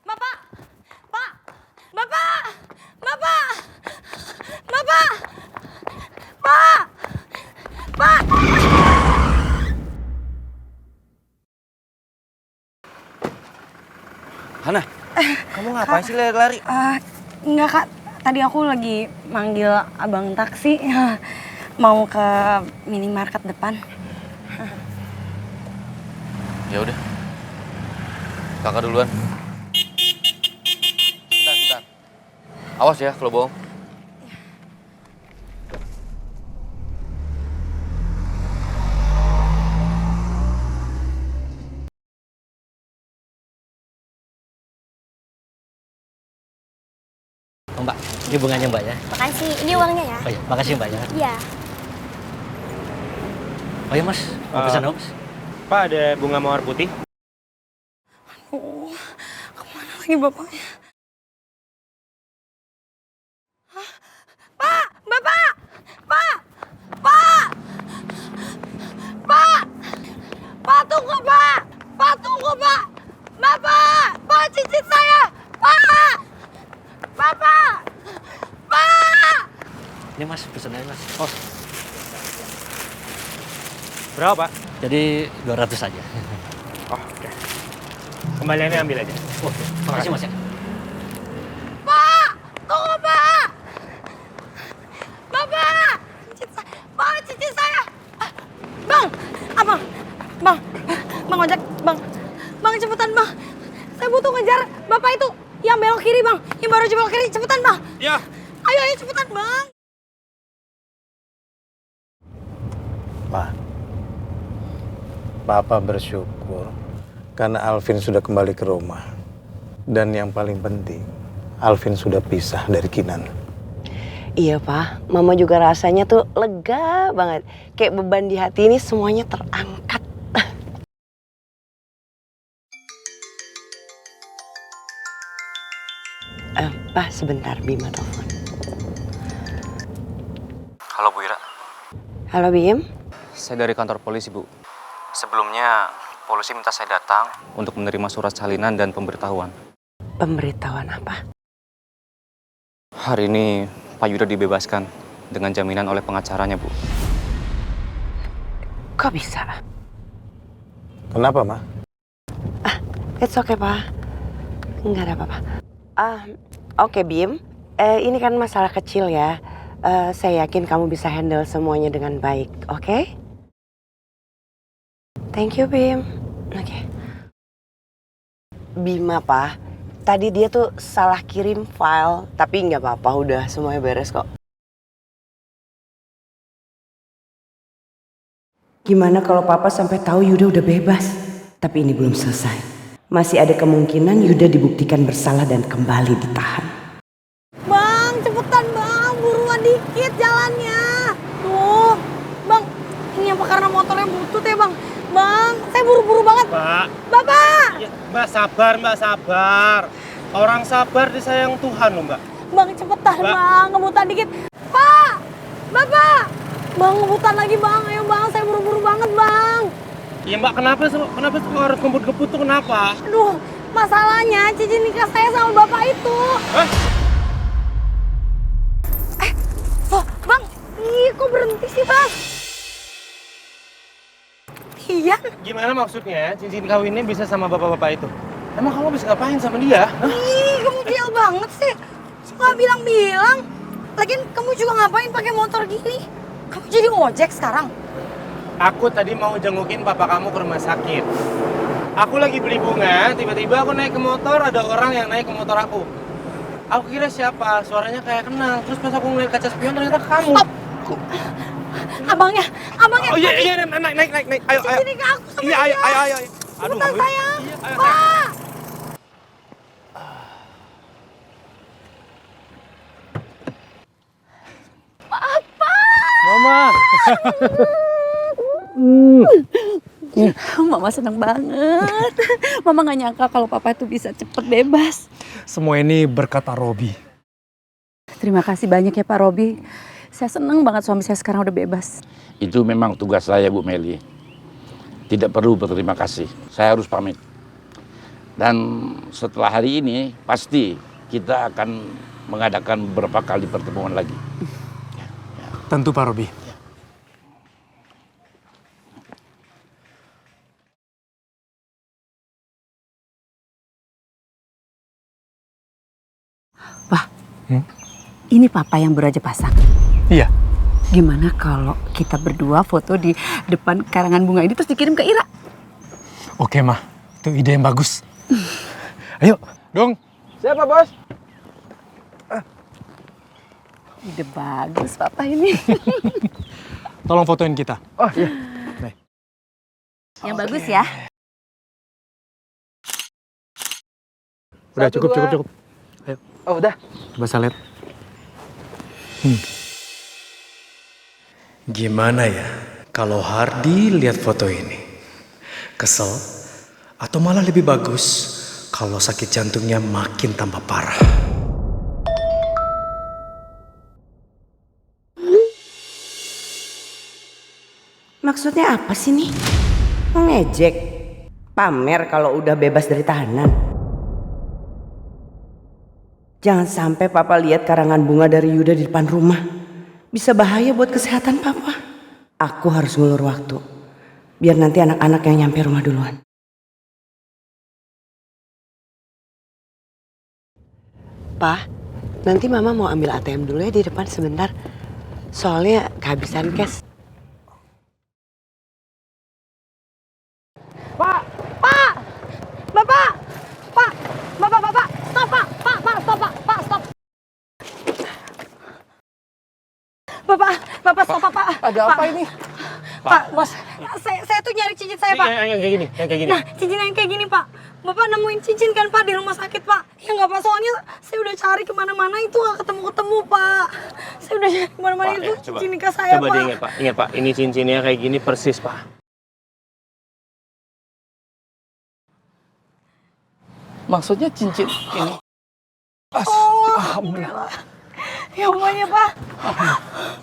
Speaker 12: Bapak! Pak! Bapak! Bapak! Bapak! Pak! Pak!
Speaker 7: Hana, kamu ngapain sih lari-lari?
Speaker 12: Enggak Kak, tadi aku lagi manggil abang taksi. Mau ke minimarket depan.
Speaker 7: Ya udah. Kakak duluan. Bentar. Awas ya kalau bohong.
Speaker 16: Oh, Mbak, ini bunganya Mbak ya.
Speaker 17: Makasih, ini uangnya ya.
Speaker 16: Oh ya, makasih Mbak ya.
Speaker 17: Iya.
Speaker 16: Oh ya Mas, mau pesan apa Mas?
Speaker 3: Pak, ada bunga mawar putih?
Speaker 12: Oh, kemana lagi bapaknya? Hah? Pak! Bapak! Pak! Pak! Pak! Pak tunggu Pak! Pak tunggu Pak! Bapak! Pak cincin saya! Pak! Bapak! Pak!
Speaker 16: Ini Mas, pesannya Mas.
Speaker 3: Oh. Berapa, Pak?
Speaker 16: Jadi 200 saja.
Speaker 3: Oh, oke. Kembaliannya ambil aja.
Speaker 16: Oh, makasih Mas ya.
Speaker 12: Pak! Tunggu Pak! Bapak! Pak cincin saya! Bang! Abang! Bang! Bang ojek! Bang! Bang cepetan Bang! Saya butuh ngejar Bapak itu yang belok kiri Bang! Yang baru belok kiri! Cepetan Bang!
Speaker 3: Ya!
Speaker 12: Ayo cepetan Bang!
Speaker 9: Pak, Papa bersyukur karena Alvin sudah kembali ke rumah. Dan yang paling penting, Alvin sudah pisah dari Kinan.
Speaker 2: Iya Pak, Mama juga rasanya tuh lega banget. Kayak beban di hati ini semuanya terangkat. Pak, sebentar Bima telepon.
Speaker 7: Halo Bu Ira.
Speaker 2: Halo Bim.
Speaker 7: Saya dari kantor polisi, Bu. Sebelumnya, polisi minta saya datang untuk menerima surat salinan dan pemberitahuan.
Speaker 2: Pemberitahuan apa?
Speaker 7: Hari ini Pak Yuda dibebaskan dengan jaminan oleh pengacaranya, Bu.
Speaker 2: Kok bisa?
Speaker 9: Kenapa, Ma?
Speaker 2: It's okay, Pak. Enggak ada apa-apa. Oke, Bim. Ini kan masalah kecil ya. Saya yakin kamu bisa handle semuanya dengan baik, oke? Thank you, Bim. Oke. Bima, Pak. Tadi dia tuh salah kirim file, tapi nggak apa-apa, udah semuanya beres kok. Gimana kalau Papa sampai tahu Yuda udah bebas? Tapi ini belum selesai. Masih ada kemungkinan Yuda dibuktikan bersalah dan kembali ditahan.
Speaker 12: Bang, cepetan Bang, buruan dikit jalannya. Tuh, Bang, ini apa karena motornya butut ya Bang? Bang, saya buru-buru banget.
Speaker 3: Pak.
Speaker 12: Bapak!
Speaker 3: Ya, Mbak sabar, Mbak sabar. Orang sabar disayang Tuhan loh, Mbak.
Speaker 12: Bang, cepetan
Speaker 3: Mbak.
Speaker 12: Bang, ngebutan dikit. Pak! Bapak! Bang, ngebutan lagi Bang, ayo Bang, saya buru-buru banget Bang.
Speaker 3: Iya Mbak, kenapa semua harus ngebut-ngebut tuh kenapa?
Speaker 12: Aduh, masalahnya cincin nikah saya sama Bapak itu. Oh, Bang, ih kok berhenti sih Bang? Iya.
Speaker 3: Gimana maksudnya cincin kawinnya bisa sama bapak-bapak itu? Emang kamu bisa ngapain sama dia? Hah?
Speaker 12: Ih, kamu gila banget sih. Nggak bilang-bilang. Lagian kamu juga ngapain pakai motor gini? Kamu jadi ojek sekarang?
Speaker 3: Aku tadi mau jengukin papa kamu ke rumah sakit. Aku lagi beli bunga, tiba-tiba aku naik ke motor, ada orang yang naik ke motor aku. Aku kira siapa, suaranya kayak kenal. Terus pas aku ngeliat kaca spion ternyata kamu.
Speaker 12: Stop. Abangnya.
Speaker 3: Oh iya, naik. Ayo.
Speaker 12: Cincin nikah aku sama
Speaker 3: Iya,
Speaker 12: dia.
Speaker 3: ayo.
Speaker 12: Cepetan sayang.
Speaker 3: Iya, ayo.
Speaker 12: Pak. Papa.
Speaker 3: Mama.
Speaker 18: Mama seneng banget. Mama gak nyangka kalau papa itu bisa cepet bebas.
Speaker 9: Semua ini berkat Pak Robi.
Speaker 18: Terima kasih banyak ya Pak Robi. Saya seneng banget suami saya sekarang udah bebas.
Speaker 15: Itu memang tugas saya, Bu Meli. Tidak perlu berterima kasih. Saya harus pamit. Dan setelah hari ini pasti kita akan mengadakan beberapa kali pertemuan lagi.
Speaker 9: Tentu Pak Robi.
Speaker 18: Pak, ini papa yang baru aja pasang.
Speaker 9: Iya.
Speaker 18: Gimana kalau kita berdua foto di depan karangan bunga ini terus dikirim ke Ira?
Speaker 9: Oke, Mah. Itu ide yang bagus. Ayo, dong.
Speaker 4: Siapa, Bos?
Speaker 18: Ide bagus papa ini.
Speaker 9: Tolong fotoin kita.
Speaker 4: Oh, iya.
Speaker 18: Yang bagus ya.
Speaker 9: Udah, cukup. Ayo.
Speaker 4: Oh, udah.
Speaker 9: Coba saya lihat. Gimana ya kalau Hardi lihat foto ini? Kesel? Atau malah lebih bagus kalau sakit jantungnya makin tambah parah?
Speaker 2: Maksudnya apa sih nih? Mau ngejek? Pamer kalau udah bebas dari tahanan? Jangan sampai papa lihat karangan bunga dari Yuda di depan rumah. Bisa bahaya buat kesehatan papa. Aku harus ngulur waktu. Biar nanti anak-anak yang nyampe rumah duluan. Pa, nanti mama mau ambil ATM dulu ya di depan sebentar. Soalnya kehabisan cash.
Speaker 12: Pak! Pak! Bapak! Pak! Bapak! Stop, Pak! Pak, stop, Pak! Stop! Bapak, stop, Pak!
Speaker 3: Ada apa ini?
Speaker 12: Pak, Mas, saya tuh nyari cincin saya, Pak.
Speaker 3: Yang kayak gini.
Speaker 12: Nah, cincin yang kayak gini, Pak. Bapak nemuin cincin kan, Pak, di rumah sakit, Pak? Ya nggak, Pak, soalnya saya udah cari kemana-mana itu nggak ketemu-ketemu, Pak. Saya udah cari kemana-mana itu cincin nikah saya,
Speaker 7: Coba
Speaker 12: Pak.
Speaker 7: diingat, Pak. Ingat, Pak. Ini cincinnya kayak gini persis, Pak.
Speaker 3: Maksudnya cincin ini?
Speaker 12: Alhamdulillah. Ya ampun ya, Pak.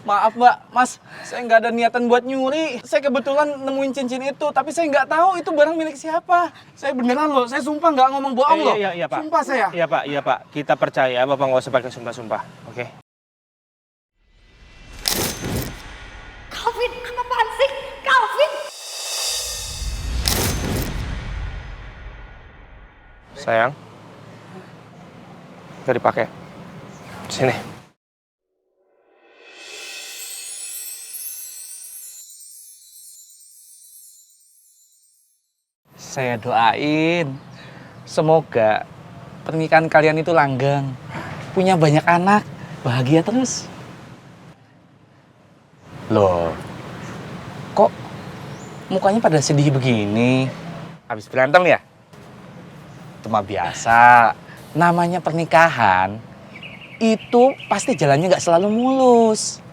Speaker 3: Maaf, Mbak. Mas, saya nggak ada niatan buat nyuri. Saya kebetulan nemuin cincin itu, tapi saya nggak tahu itu barang milik siapa. Saya beneran loh, saya sumpah nggak ngomong bohong loh.
Speaker 7: Iya, Pak.
Speaker 3: Sumpah saya.
Speaker 7: Iya, Pak. Kita percaya, Bapak nggak usah pakai sumpah-sumpah. Oke?
Speaker 12: Calvin, apaan sih? Calvin!
Speaker 7: Sayang. Nggak dipakai. Sini.
Speaker 3: Saya doain, semoga pernikahan kalian itu langgeng, punya banyak anak, bahagia terus. Loh, kok mukanya pada sedih begini? Habis berantem ya? Itu mah biasa, namanya pernikahan, itu pasti jalannya nggak selalu mulus.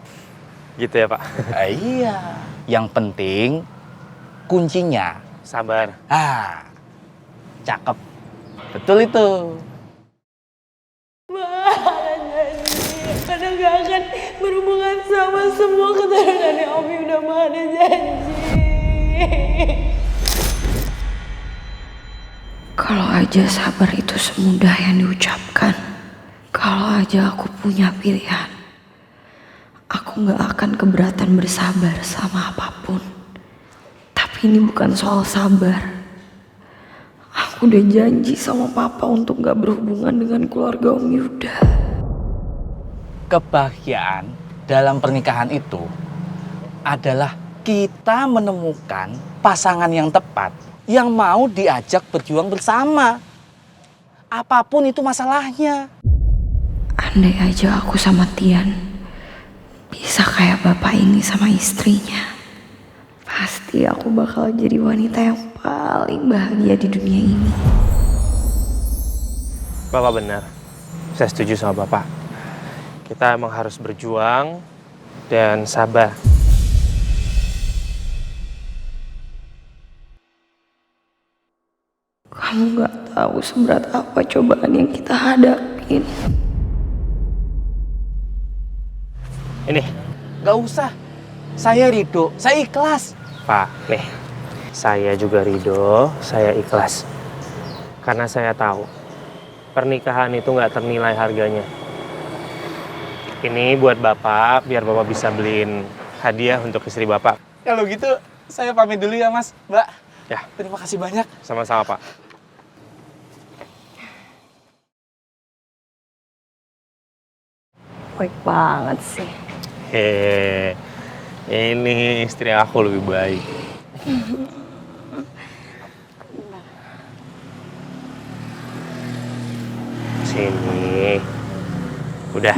Speaker 7: Gitu ya, Pak?
Speaker 3: Iya, yang penting kuncinya
Speaker 7: sabar.
Speaker 3: Cakep. Betul itu.
Speaker 12: Karena gak akan berhubungan sama semua keturunannya Om Yuda, mah ada janji.
Speaker 1: Kalau aja sabar itu semudah yang diucapkan. Kalau aja aku punya pilihan, aku gak akan keberatan bersabar sama apapun. Tapi ini bukan soal sabar. Aku udah janji sama papa untuk gak berhubungan dengan keluarga Om Yuda.
Speaker 3: Kebahagiaan dalam pernikahan itu adalah kita menemukan pasangan yang tepat yang mau diajak berjuang bersama. Apapun itu masalahnya.
Speaker 1: Andai aja aku sama Tian bisa kayak bapak ini sama istrinya, pasti aku bakal jadi wanita yang paling bahagia di dunia ini.
Speaker 7: Bapak benar. Saya setuju sama Bapak. Kita emang harus berjuang dan sabar.
Speaker 1: Kamu gak tahu seberat apa cobaan yang kita hadapin.
Speaker 7: Ini.
Speaker 3: Gak usah. Saya ridho, saya ikhlas.
Speaker 7: Pak, nih. Saya juga ridho, saya ikhlas.
Speaker 3: Karena saya tahu pernikahan itu nggak ternilai harganya. Ini buat Bapak, biar Bapak bisa beliin hadiah untuk istri Bapak.
Speaker 7: Kalau gitu, saya pamit dulu ya Mas, Mbak.
Speaker 3: Ya.
Speaker 7: Terima kasih banyak.
Speaker 3: Sama-sama, Pak.
Speaker 12: Baik banget sih.
Speaker 3: Ini istri aku lebih baik. Sini. Udah.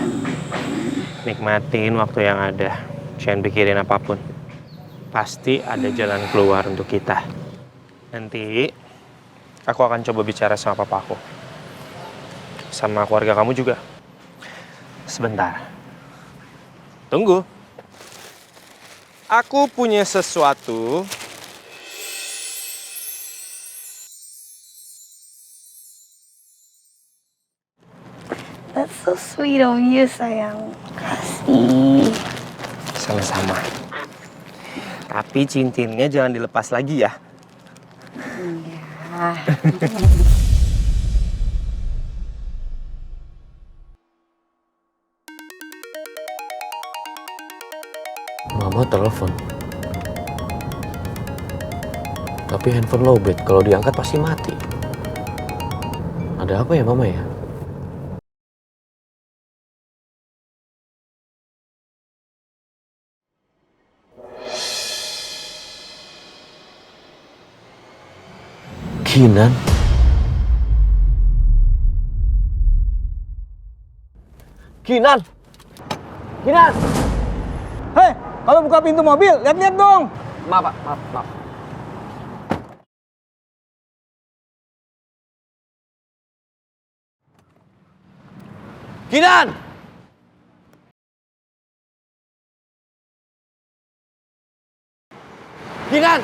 Speaker 3: Nikmatin waktu yang ada. Jangan pikirin apapun. Pasti ada jalan keluar untuk kita. Nanti aku akan coba bicara sama papaku. Sama keluarga kamu juga. Sebentar. Tunggu. Aku punya sesuatu.
Speaker 12: That's so sweet of you, sayang. Kasih.
Speaker 3: Sama-sama. Tapi cincinnya jangan dilepas lagi ya.
Speaker 12: Ya.
Speaker 6: Mama telepon. Tapi handphone lowbat, kalau diangkat pasti mati. Ada apa ya Mama ya? Kinan?
Speaker 4: Kinan! Kinan!
Speaker 7: Hei, kalau buka pintu mobil, lihat-lihat dong.
Speaker 4: Maaf, Pak. Maaf. Kinan! Kinan!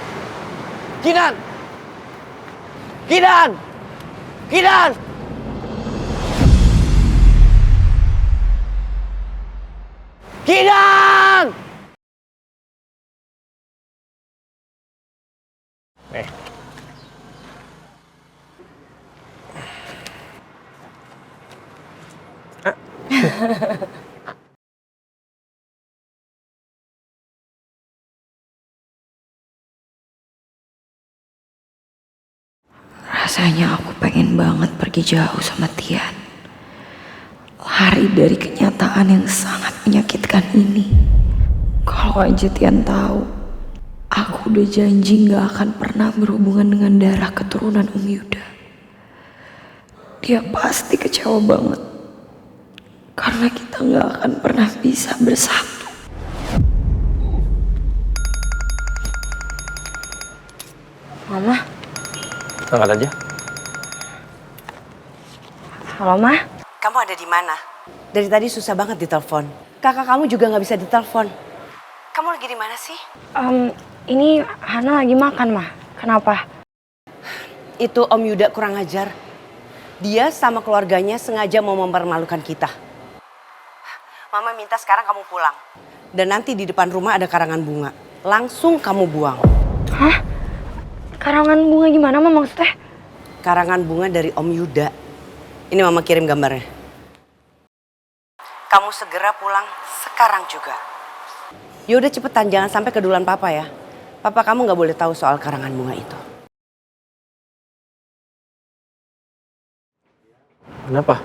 Speaker 4: Kinan! Kinan! Kinan! Kinan!
Speaker 1: Rasanya aku pengen banget pergi jauh sama Tian. Lari dari kenyataan yang sangat menyakitkan ini. Kalau aja Tian tahu, aku udah janji gak akan pernah berhubungan dengan darah keturunan Om Yuda. Dia pasti kecewa banget. Karena kita gak akan pernah bisa bersatu.
Speaker 12: Mama.
Speaker 3: Angkat aja.
Speaker 12: Halo, Ma.
Speaker 2: Kamu ada di mana? Dari tadi susah banget ditelepon. Kakak kamu juga nggak bisa ditelepon. Kamu lagi di mana sih?
Speaker 12: Ini Hana lagi makan, Ma. Kenapa?
Speaker 2: Itu Om Yuda kurang ajar. Dia sama keluarganya sengaja mau mempermalukan kita. Mama minta sekarang kamu pulang. Dan nanti di depan rumah ada karangan bunga. Langsung kamu buang.
Speaker 12: Hah? Karangan bunga gimana, Ma, maksudnya?
Speaker 2: Karangan bunga dari Om Yuda. Ini Mama kirim gambarnya. Kamu segera pulang sekarang juga. Yaudah cepetan, jangan sampai keduluan Papa ya. Papa kamu gak boleh tahu soal karangan bunga itu.
Speaker 3: Kenapa?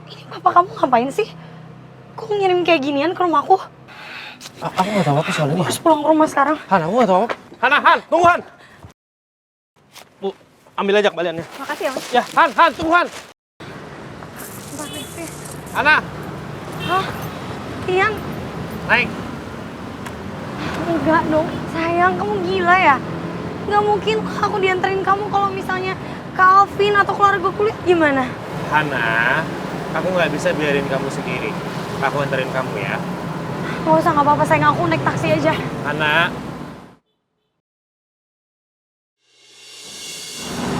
Speaker 12: Ini Papa kamu ngapain sih? Kok ngirim kayak ginian ke rumahku?
Speaker 3: Aku gak tahu apa soal ini.
Speaker 12: Harus pulang ke rumah sekarang.
Speaker 3: Han, aku gak tahu apa. Han, tunggu Han. Bu, ambil aja kembaliannya.
Speaker 12: Makasih ya, Mas.
Speaker 3: Ya, Han, tunggu Han. Hana.
Speaker 12: Hah? Tian?
Speaker 3: Naik.
Speaker 12: Enggak dong, sayang, kamu gila ya? Nggak mungkin aku dianterin kamu kalau misalnya Calvin atau keluarga kulit gimana?
Speaker 3: Hana, aku nggak bisa biarin kamu sendiri. Aku anterin kamu ya.
Speaker 12: Nggak usah, nggak apa-apa, sayang, aku naik taksi aja.
Speaker 3: Hana.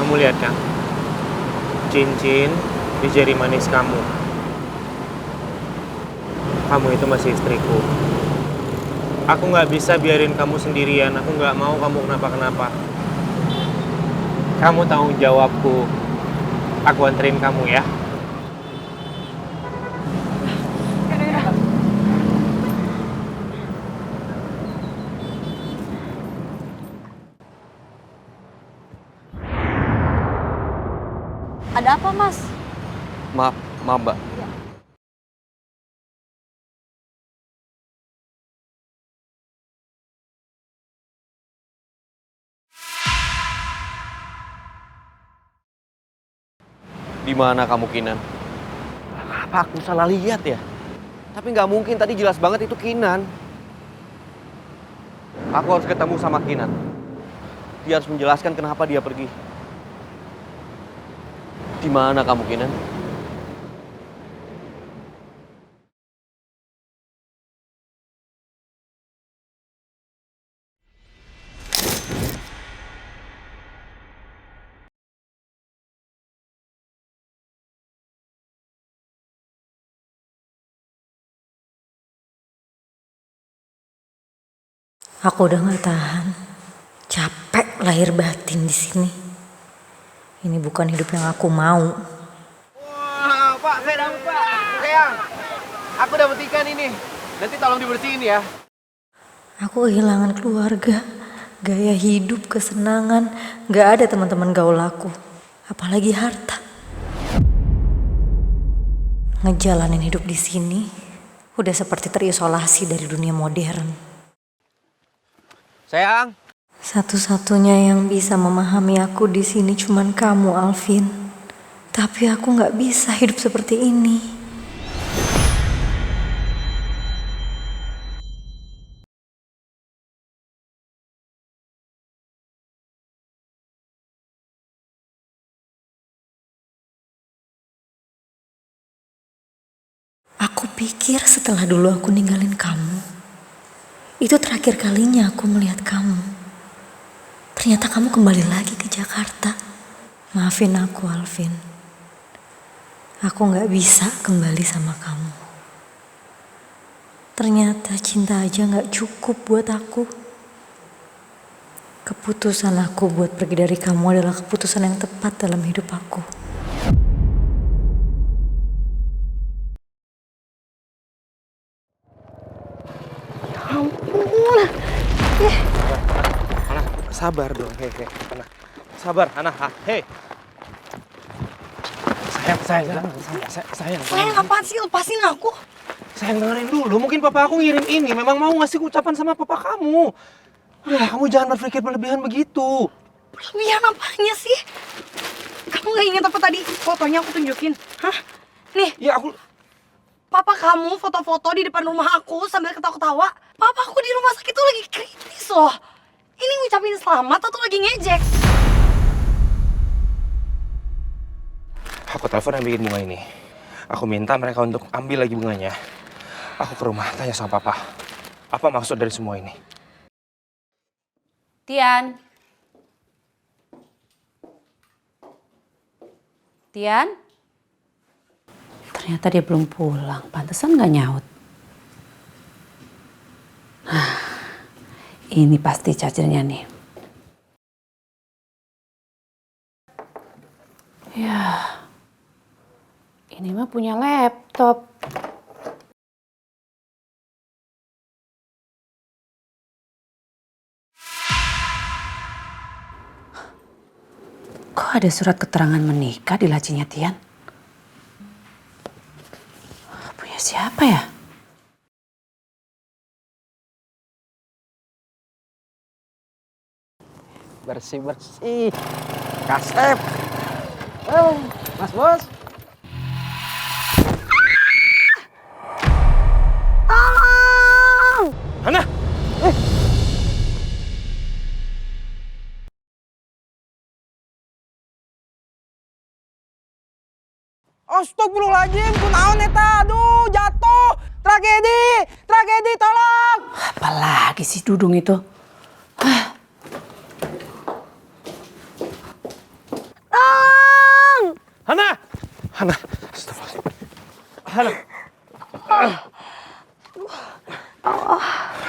Speaker 3: Kamu lihat kan? Cincin di jari manis kamu. Kamu itu masih istriku. Aku nggak bisa biarin kamu sendirian. Aku nggak mau kamu kenapa-kenapa. Kamu tanggung jawabku. Aku anterin kamu ya.
Speaker 12: Ada apa, Mas?
Speaker 4: Maaf, Mbak. Di mana kamu, Kinan? Apa aku salah lihat ya? Tapi nggak mungkin, tadi jelas banget itu Kinan. Aku harus ketemu sama Kinan. Dia harus menjelaskan kenapa dia pergi. Di mana kamu, Kinan?
Speaker 1: Aku udah gak tahan. Capek lahir batin di sini. Ini bukan hidup yang aku mau.
Speaker 4: Wah, Pak, saya dapat, Pak. Sayang, aku dapat ikan ini. Nanti tolong dibersihin ya.
Speaker 1: Aku kehilangan keluarga, gaya hidup, kesenangan. Gak ada teman-teman gaul aku. Apalagi harta. Ngejalanin hidup di sini udah seperti terisolasi dari dunia modern.
Speaker 4: Sayang.
Speaker 1: Satu-satunya yang bisa memahami aku di sini cuman kamu, Alvin. Tapi aku nggak bisa hidup seperti ini. Aku pikir setelah dulu aku ninggalin kamu, itu terakhir kalinya aku melihat kamu. Ternyata kamu kembali lagi ke Jakarta. Maafin aku, Alvin. Aku gak bisa kembali sama kamu. Ternyata cinta aja gak cukup buat aku. Keputusan aku buat pergi dari kamu adalah keputusan yang tepat dalam hidup aku.
Speaker 12: Ampun.
Speaker 7: Hana, sabar dong. Hei, Hana. Sabar, Hana. Hei. Sayang.
Speaker 12: Sayang, apaan sih? Lepasin aku.
Speaker 7: Sayang, dengerin dulu. Mungkin papa aku ngirim ini. Memang mau ngasih ucapan sama papa kamu. Udah, kamu jangan berpikir berlebihan begitu.
Speaker 12: Berlebihan apanya sih? Kamu gak ingat apa tadi fotonya aku tunjukin? Hah? Nih.
Speaker 7: Ya aku...
Speaker 12: Papa kamu foto-foto di depan rumah aku sambil ketawa-ketawa. Papa aku di rumah sakit tuh lagi kritis loh. Ini ngucapin selamat atau lagi ngejek?
Speaker 7: Aku telepon yang bikin bunga ini. Aku minta mereka untuk ambil lagi bunganya. Aku ke rumah, tanya sama papa. Apa maksud dari semua ini?
Speaker 18: Tian? Ternyata dia belum pulang. Pantesan gak nyaut. Ini pasti chargernya nih. Ya, ini mah punya laptop. Kok ada surat keterangan menikah di lacinya Tian? Punya siapa ya?
Speaker 4: Bersih-bersih. Kasep. Oh, Mas Bos.
Speaker 12: Tolong!
Speaker 7: Hana!
Speaker 5: Astagfirullahaladzim, kunaon eta? Aduh, jatuh. Tragedi, tolong.
Speaker 18: Apalagi si Dudung itu?
Speaker 12: Tolong!
Speaker 7: Hana! Astagfirullahaladzim.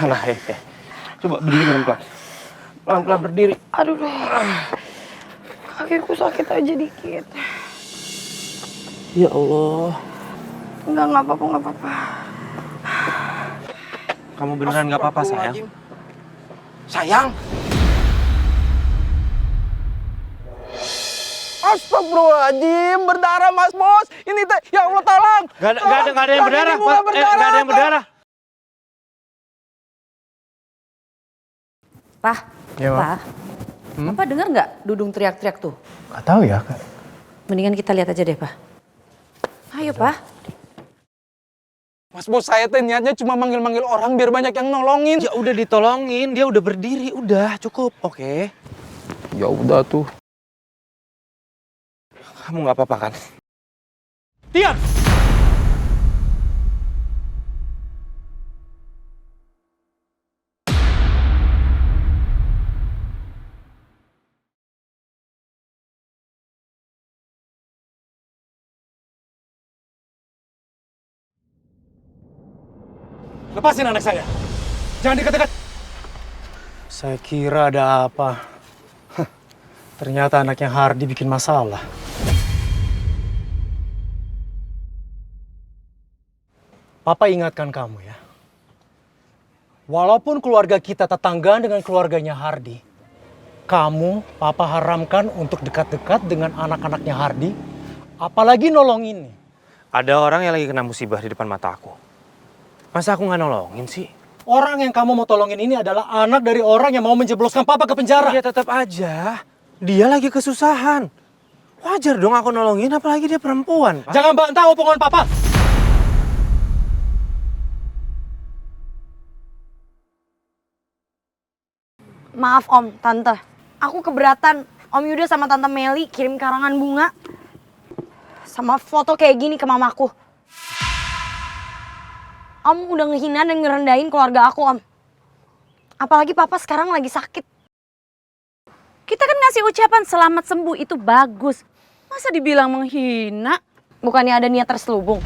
Speaker 7: Hana, hei. Coba berdiri pelan-pelan. Pelan-pelan berdiri.
Speaker 12: Aduh. Kakiku sakit aja dikit.
Speaker 7: Ya Allah.
Speaker 12: Enggak apa-apa.
Speaker 7: Kamu beneran nggak apa-apa sayang?
Speaker 15: Sayang?
Speaker 4: Astagfirullahaladzim, berdarah Mas Bos. Ini teh, ya Allah tolong.
Speaker 7: Gak ada yang berdarah, Pak. Gak ada yang berdarah.
Speaker 18: Pak,
Speaker 9: Ya, Ma.
Speaker 18: Pak. Papa dengar nggak Dudung teriak-teriak tuh?
Speaker 9: Gak tahu ya, Kak.
Speaker 18: Mendingan kita lihat aja deh, Pak. Ayo, Pak.
Speaker 4: Mas Bos, saya teh niatnya cuma manggil-manggil orang biar banyak yang nolongin.
Speaker 7: Ya udah ditolongin, dia udah berdiri, udah cukup, oke?
Speaker 4: Ya udah tuh.
Speaker 7: Kamu nggak apa-apa kan?
Speaker 4: Tian! Lepasin anak saya. Jangan dekat-dekat.
Speaker 9: Saya kira ada apa. Ternyata anaknya Hardi bikin masalah. Papa ingatkan kamu ya. Walaupun keluarga kita tetanggaan dengan keluarganya Hardi, kamu, Papa haramkan untuk dekat-dekat dengan anak-anaknya Hardi, apalagi nolongin nih.
Speaker 7: Ada orang yang lagi kena musibah di depan mata aku. Masa aku nggak nolongin sih?
Speaker 9: Orang yang kamu mau tolongin ini adalah anak dari orang yang mau menjebloskan Papa ke penjara.
Speaker 7: Ya tetap aja, dia lagi kesusahan. Wajar dong aku nolongin, apalagi dia perempuan, Pak.
Speaker 9: Jangan bantah omongan Papa.
Speaker 12: Maaf Om, Tante. Aku keberatan Om Yuda sama Tante Meli kirim karangan bunga sama foto kayak gini ke mamaku. Om udah ngehina dan ngerendahin keluarga aku, Om. Apalagi Papa sekarang lagi sakit.
Speaker 18: Kita kan ngasih ucapan selamat sembuh itu bagus. Masa dibilang menghina?
Speaker 12: Bukannya ada niat terselubung.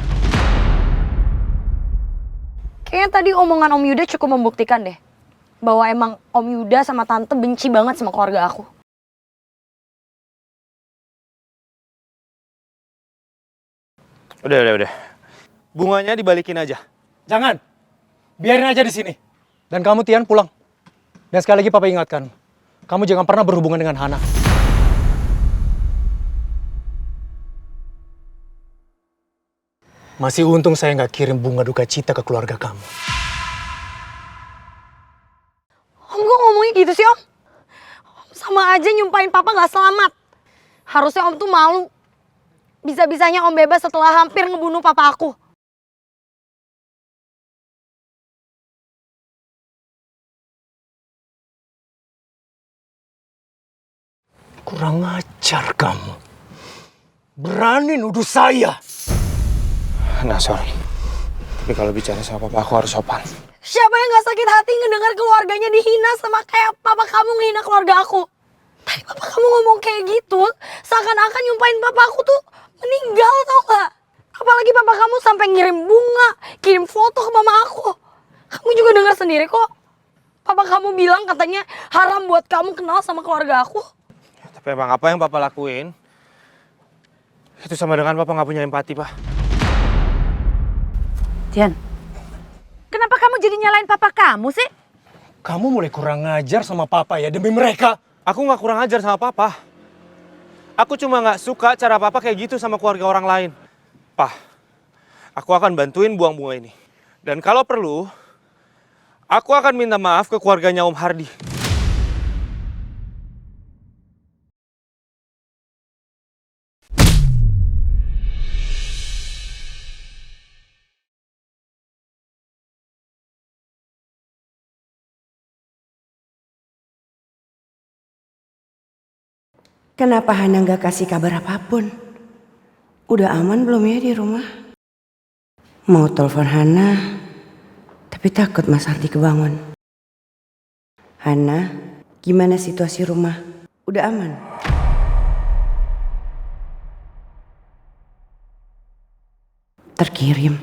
Speaker 12: Kayaknya tadi omongan Om Yuda cukup membuktikan deh. Bahwa emang Om Yuda sama Tante benci banget sama keluarga aku.
Speaker 7: Udah. Bunganya dibalikin aja.
Speaker 9: Jangan. Biarin aja di sini. Dan kamu Tian pulang. Dan sekali lagi Papa ingatkan, kamu jangan pernah berhubungan dengan Hana. Masih untung saya nggak kirim bunga duka cita ke keluarga kamu.
Speaker 12: Om kok ngomongnya gitu sih Om? Sama aja nyumpahin Papa gak selamat. Harusnya Om tuh malu. Bisa-bisanya Om bebas setelah hampir ngebunuh Papa aku.
Speaker 9: Kurang ajar kamu. Berani nuduh saya.
Speaker 7: Nah, sorry. Tapi kalau bicara sama Papa, aku harus sopan.
Speaker 12: Siapa yang gak sakit hati ngedengar keluarganya dihina sama kayak Papa kamu ngehina keluarga aku? Tadi Papa kamu ngomong kayak gitu, seakan-akan nyumpahin Papa aku tuh meninggal, tau gak? Apalagi Papa kamu sampai ngirim bunga, kirim foto ke Mama aku. Kamu juga dengar sendiri kok. Papa kamu bilang katanya haram buat kamu kenal sama keluarga aku.
Speaker 7: Tapi emang apa yang Papa lakuin, itu sama dengan Papa nggak punya empati, Pak.
Speaker 18: Tian, kenapa kamu jadi nyalain Papa kamu sih?
Speaker 9: Kamu mulai kurang ngajar sama Papa ya demi mereka.
Speaker 7: Aku nggak kurang ajar sama Papa. Aku cuma nggak suka cara Papa kayak gitu sama keluarga orang lain. Pak, aku akan bantuin buang bunga ini. Dan kalau perlu, aku akan minta maaf ke keluarganya Om Hardi.
Speaker 2: Kenapa Hana nggak kasih kabar apapun? Udah aman belum ya di rumah? Mau telepon Hana, tapi takut Mas Hardi kebangun. Hana, gimana situasi rumah? Udah aman? Terkirim,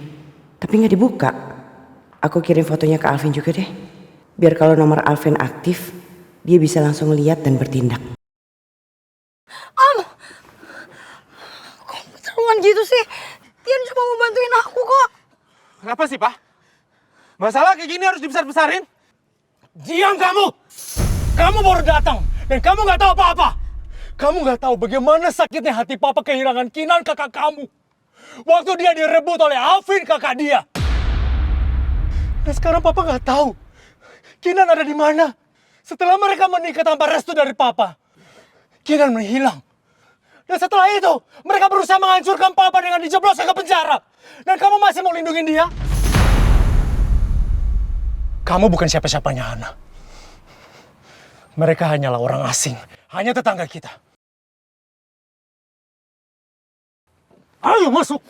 Speaker 2: tapi nggak dibuka. Aku kirim fotonya ke Alvin juga deh. Biar kalau nomor Alvin aktif, dia bisa langsung lihat dan bertindak.
Speaker 12: Kok keterlaluan gitu sih? Tian cuma mau bantuin aku kok.
Speaker 3: Kenapa sih, Pak? Masalah kayak gini harus dibesar-besarin?
Speaker 9: Diam kamu! Kamu baru datang dan kamu nggak tahu apa-apa. Kamu nggak tahu bagaimana sakitnya hati papa kehilangan Kinan kakak kamu. Waktu dia direbut oleh Alvin kakak dia. Dan sekarang papa nggak tahu Kinan ada di mana. Setelah mereka menikah tanpa restu dari papa, Kinan menghilang. Dan setelah itu, mereka berusaha menghancurkan papa dengan dijebloskan ke penjara. Dan kamu masih mau lindungin dia? Kamu bukan siapa-siapanya Hana. Mereka hanyalah orang asing, hanya tetangga kita. Ayo masuk.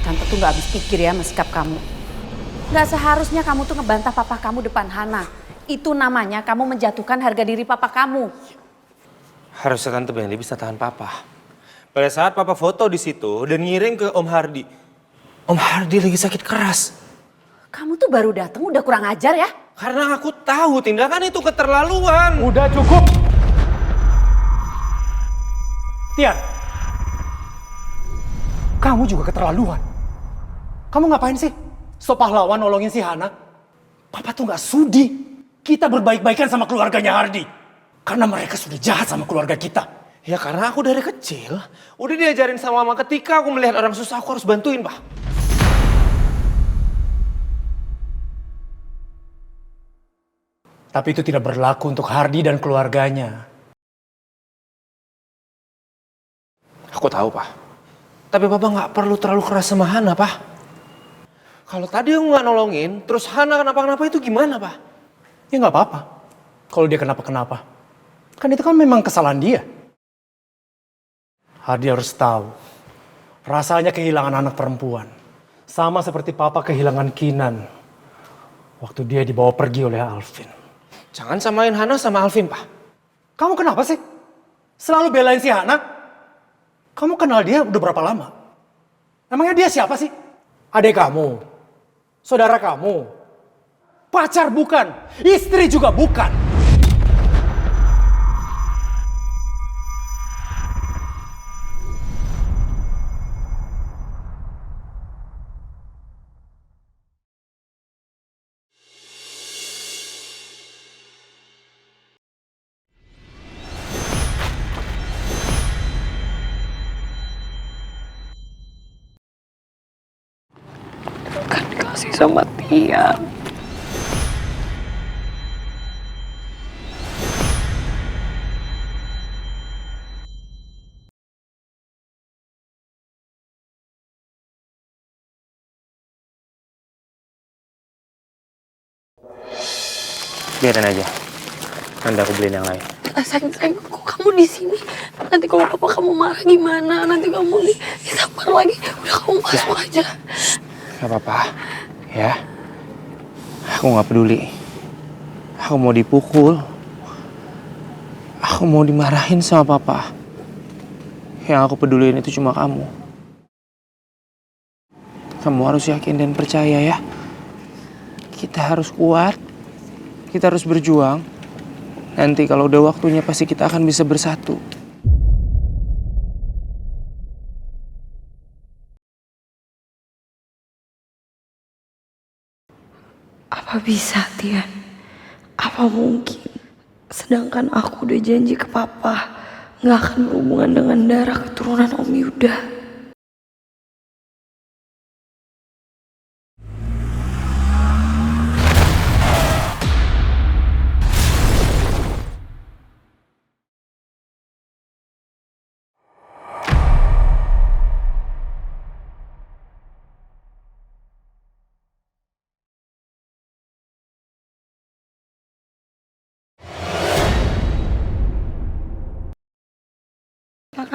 Speaker 18: Tante tuh gak habis pikir ya sama sikap kamu. Gak seharusnya kamu tuh ngebantah papa kamu depan Hana. Itu namanya kamu menjatuhkan harga diri papa kamu.
Speaker 7: Harusnya Tante Benny bisa tahan papa. Pada saat papa foto di situ dan ngirim ke Om Hardi. Om Hardi lagi sakit keras.
Speaker 18: Kamu tuh baru datang udah kurang ajar ya?
Speaker 7: Karena aku tahu tindakan itu keterlaluan.
Speaker 9: Udah cukup. Tian, kamu juga keterlaluan. Kamu ngapain sih? So pahlawan nolongin si Hana. Papa tuh gak sudi kita berbaik-baikan sama keluarganya Hardi. Karena mereka sudah jahat sama keluarga kita.
Speaker 7: Ya karena aku dari kecil udah diajarin sama mama ketika aku melihat orang susah aku harus bantuin, Pak.
Speaker 9: Tapi itu tidak berlaku untuk Hardi dan keluarganya.
Speaker 7: Aku tahu, Pak. Tapi Papa nggak perlu terlalu keras sama Hana, Pak. Kalau tadi aku nggak nolongin, terus Hana kenapa-kenapa itu gimana, Pak?
Speaker 9: Ya nggak apa-apa. Kalau dia kenapa-kenapa. Kan itu kan memang kesalahan dia. Hardi harus tahu. Rasanya kehilangan anak perempuan. Sama seperti Papa kehilangan Kinan. Waktu dia dibawa pergi oleh Alvin.
Speaker 7: Jangan samain Hana sama Alvin, Pak.
Speaker 9: Kamu kenapa sih? Selalu belain si Hana? Kamu kenal dia udah berapa lama? Emangnya dia siapa sih? Adik kamu? Saudara kamu? Pacar bukan? Istri juga bukan?
Speaker 1: Dikasih sama Tian.
Speaker 7: Biarin aja. Nanti aku beliin yang lain.
Speaker 1: Sayang, kok kamu di sini? Nanti kalau papa kamu marah gimana? Nanti kamu ditampar lagi. Udah kamu masuk aja.
Speaker 7: Gak apa-apa, ya. Aku gak peduli. Aku mau dipukul. Aku mau dimarahin sama papa. Yang aku peduliin itu cuma kamu. Kamu harus yakin dan percaya ya. Kita harus kuat. Kita harus berjuang. Nanti kalau udah waktunya pasti kita akan bisa bersatu.
Speaker 1: Apa bisa, Tian? Apa mungkin? Sedangkan aku udah janji ke papa gak akan berhubungan dengan darah keturunan Om Yuda.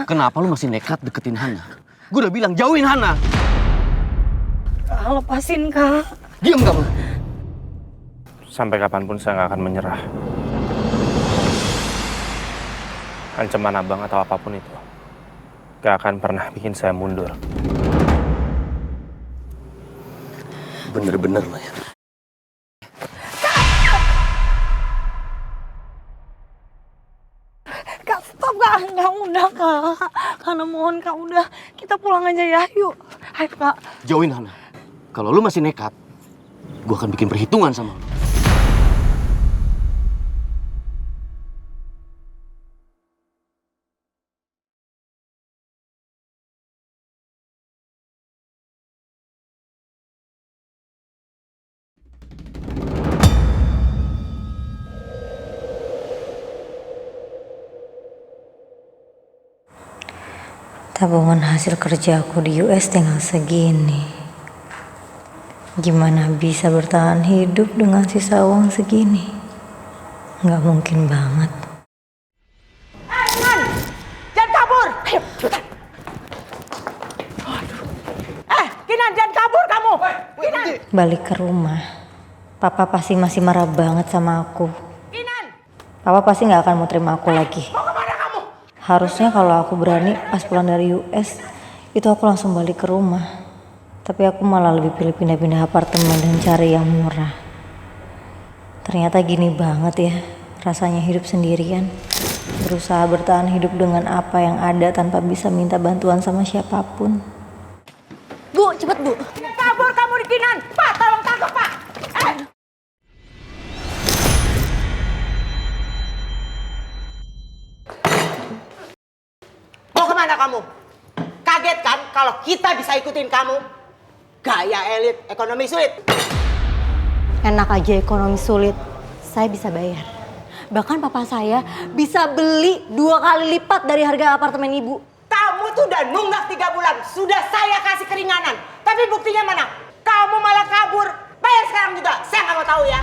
Speaker 6: Kenapa lu masih nekat deketin Hana? Gue udah bilang jauhin Hana.
Speaker 1: Kak, lepasin, Kak.
Speaker 6: Diam kamu.
Speaker 7: Sampai kapanpun saya gak akan menyerah. Ancaman abang atau apapun itu gak akan pernah bikin saya mundur.
Speaker 6: Bener-bener lah ya.
Speaker 12: Kak, stop Kak. Kak, udah Kak. Karena mohon Kak, udah. Kita pulang aja ya, yuk. Ayo Kak.
Speaker 6: Jauhin Hana. Kalau lu masih nekat, gue akan bikin perhitungan sama lu.
Speaker 17: Tabungan hasil kerja aku di US tinggal segini. Gimana bisa bertahan hidup dengan sisa uang segini? Nggak mungkin banget.
Speaker 5: Kinan, jangan kabur. Ayo, cepetan. Kinan, jangan kabur kamu. Kinan.
Speaker 17: Balik ke rumah, Papa pasti masih marah banget sama aku.
Speaker 5: Kinan.
Speaker 17: Papa pasti nggak akan mau terima aku lagi.
Speaker 5: Mau kemana kamu?
Speaker 17: Harusnya kalau aku berani pas pulang dari US, itu aku langsung balik ke rumah. Tapi aku malah lebih pilih pindah-pindah apartemen dan cari yang murah. Ternyata gini banget ya rasanya hidup sendirian. Berusaha bertahan hidup dengan apa yang ada tanpa bisa minta bantuan sama siapapun.
Speaker 5: Bu, cepet Bu. Kabur kamu di Kinan. Pak, tolong tangkap Pak. Mau kemana kamu? Kaget kan kalau kita bisa ikutin kamu? Gaya elit, ekonomi sulit.
Speaker 17: Enak aja ekonomi sulit, saya bisa bayar. Bahkan papa saya bisa beli 2 kali lipat dari harga apartemen ibu.
Speaker 5: Kamu tuh udah nunggak 3 bulan, sudah saya kasih keringanan. Tapi buktinya mana? Kamu malah kabur. Bayar sekarang juga, saya nggak mau tahu ya.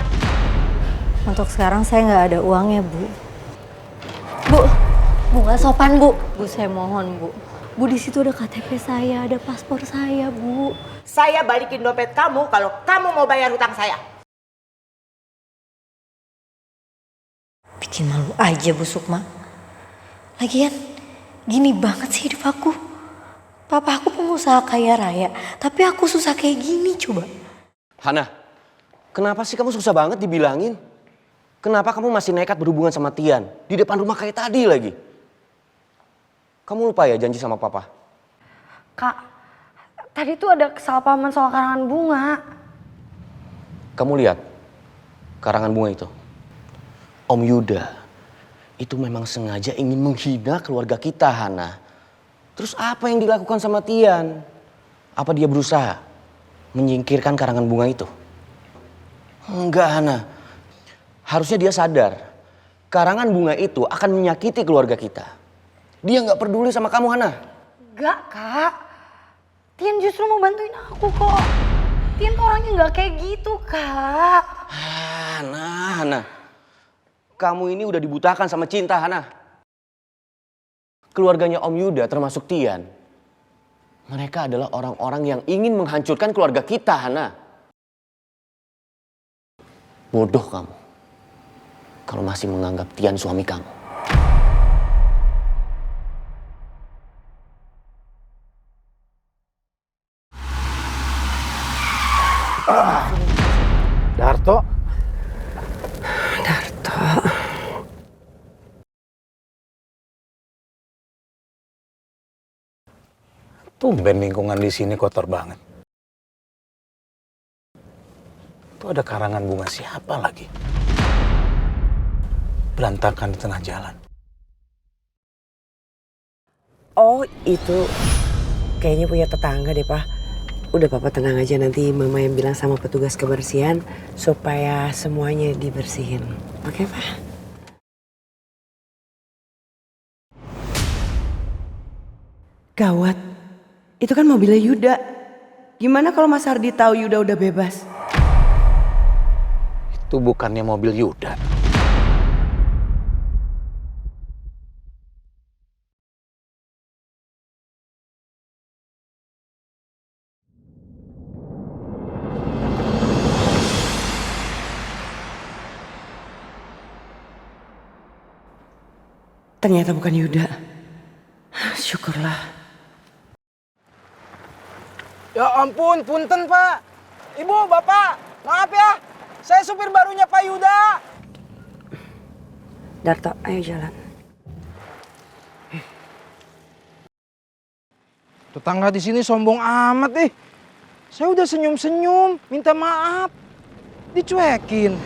Speaker 17: Untuk sekarang saya nggak ada uangnya, Bu. Bu nggak sopan, Bu. Bu, saya mohon, Bu. Bu, di situ ada KTP saya, ada paspor saya, Bu.
Speaker 5: Saya balikin dompet kamu kalau kamu mau bayar hutang saya.
Speaker 17: Bikin malu aja, Bu Sukma. Lagian, gini banget sih hidup aku. Papa aku pengusaha kaya raya, tapi aku susah kayak gini coba.
Speaker 6: Hana, kenapa sih kamu susah banget dibilangin? Kenapa kamu masih nekat berhubungan sama Tian? Di depan rumah kayak tadi lagi. Kamu lupa ya janji sama papa?
Speaker 12: Kak, tadi tuh ada kesalahpahaman soal karangan bunga.
Speaker 6: Kamu lihat karangan bunga itu? Om Yuda itu memang sengaja ingin menghina keluarga kita, Hana. Terus apa yang dilakukan sama Tian? Apa dia berusaha menyingkirkan karangan bunga itu? Enggak, Hana. Harusnya dia sadar karangan bunga itu akan menyakiti keluarga kita. Dia nggak peduli sama kamu, Hana.
Speaker 12: Enggak, Kak. Tian justru mau bantuin aku kok. Tian tuh orangnya nggak kayak gitu, Kak.
Speaker 6: Hana. Kamu ini udah dibutakan sama cinta, Hana. Keluarganya Om Yuda termasuk Tian. Mereka adalah orang-orang yang ingin menghancurkan keluarga kita, Hana. Bodoh kamu. Kalau masih menganggap Tian suami kamu.
Speaker 10: Darto. Tumben lingkungan di sini kotor banget. Itu ada karangan bunga siapa lagi? Berantakan di tengah jalan.
Speaker 2: Oh, itu kayaknya punya tetangga deh, Pak. Udah Papa tenang aja, nanti Mama yang bilang sama petugas kebersihan supaya semuanya dibersihin. Oke, Pak? Gawat. Itu kan mobilnya Yuda. Gimana kalau Mas Hardi tahu Yuda udah bebas?
Speaker 10: Itu bukannya mobil Yuda.
Speaker 2: Ternyata bukan Yuda. Syukurlah.
Speaker 4: Ya ampun, punten Pak.
Speaker 19: Ibu, Bapak, maaf ya. Saya supir barunya Pak Yuda.
Speaker 2: Darto, ayo jalan.
Speaker 19: Tetangga di sini sombong amat nih. Saya udah senyum-senyum, minta maaf. Dicuekin.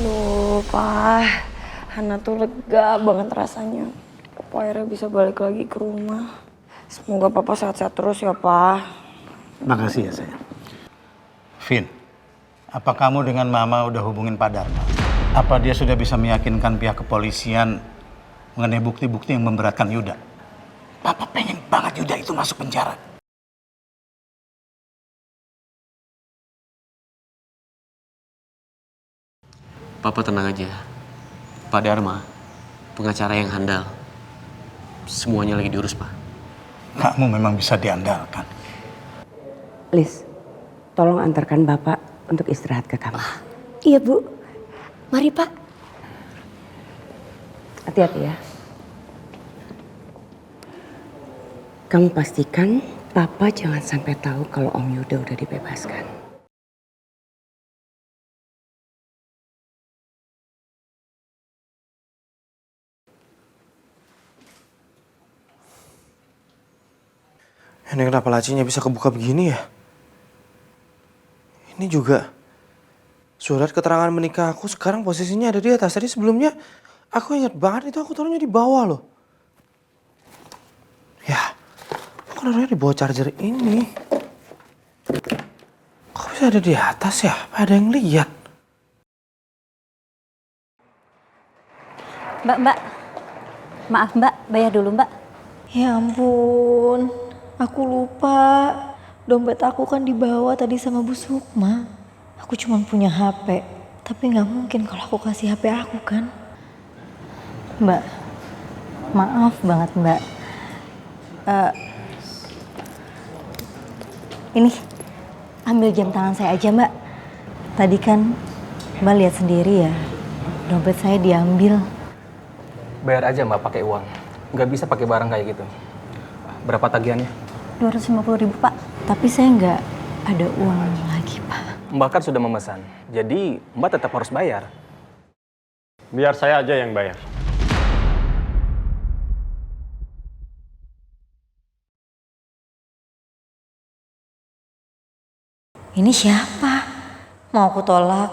Speaker 1: Aduh, Pak. Hana tuh lega banget rasanya. Papa akhirnya bisa balik lagi ke rumah. Semoga Papa sehat-sehat terus ya, Pak.
Speaker 10: Makasih ya, sayang. Vin, apa kamu dengan Mama udah hubungin Pak Dharma? Apa dia sudah bisa meyakinkan pihak kepolisian mengenai bukti-bukti yang memberatkan Yuda? Papa pengen banget Yuda itu masuk penjara.
Speaker 6: Papa tenang aja. Pak Dharma, pengacara yang handal. Semuanya lagi diurus, Pak.
Speaker 10: Kamu memang bisa diandalkan.
Speaker 2: Lis, tolong antarkan Bapak untuk istirahat ke kamar.
Speaker 12: Iya, Bu. Mari, Pak.
Speaker 2: Hati-hati ya. Kamu pastikan Papa jangan sampai tahu kalau Om Yuda udah dibebaskan.
Speaker 7: Ini kenapa lacinya bisa kebuka begini ya? Ini juga surat keterangan menikah aku sekarang posisinya ada di atas. Tadi sebelumnya aku ingat banget itu aku taruhnya di bawah loh. Ya, kok naruhnya di bawah charger ini? Kok bisa ada di atas ya? Apa ada yang lihat?
Speaker 17: Mbak. Maaf Mbak, bayar dulu Mbak. Ya ampun, aku lupa. Dompet aku kan dibawa tadi sama Bu Sukma. Aku cuma punya HP, tapi nggak mungkin kalau aku kasih HP aku kan. Mbak, maaf banget Mbak. Ini, ambil jam tangan saya aja Mbak. Tadi kan Mbak lihat sendiri ya, dompet saya diambil.
Speaker 20: Bayar aja Mbak pakai uang, nggak bisa pakai barang kayak gitu. Berapa tagihannya?
Speaker 17: 250.000 Pak, tapi saya nggak ada uang lagi Pak.
Speaker 20: Mbak kan sudah memesan, jadi Mbak tetap harus bayar.
Speaker 21: Biar saya aja yang bayar.
Speaker 17: Ini siapa? Mau aku tolak,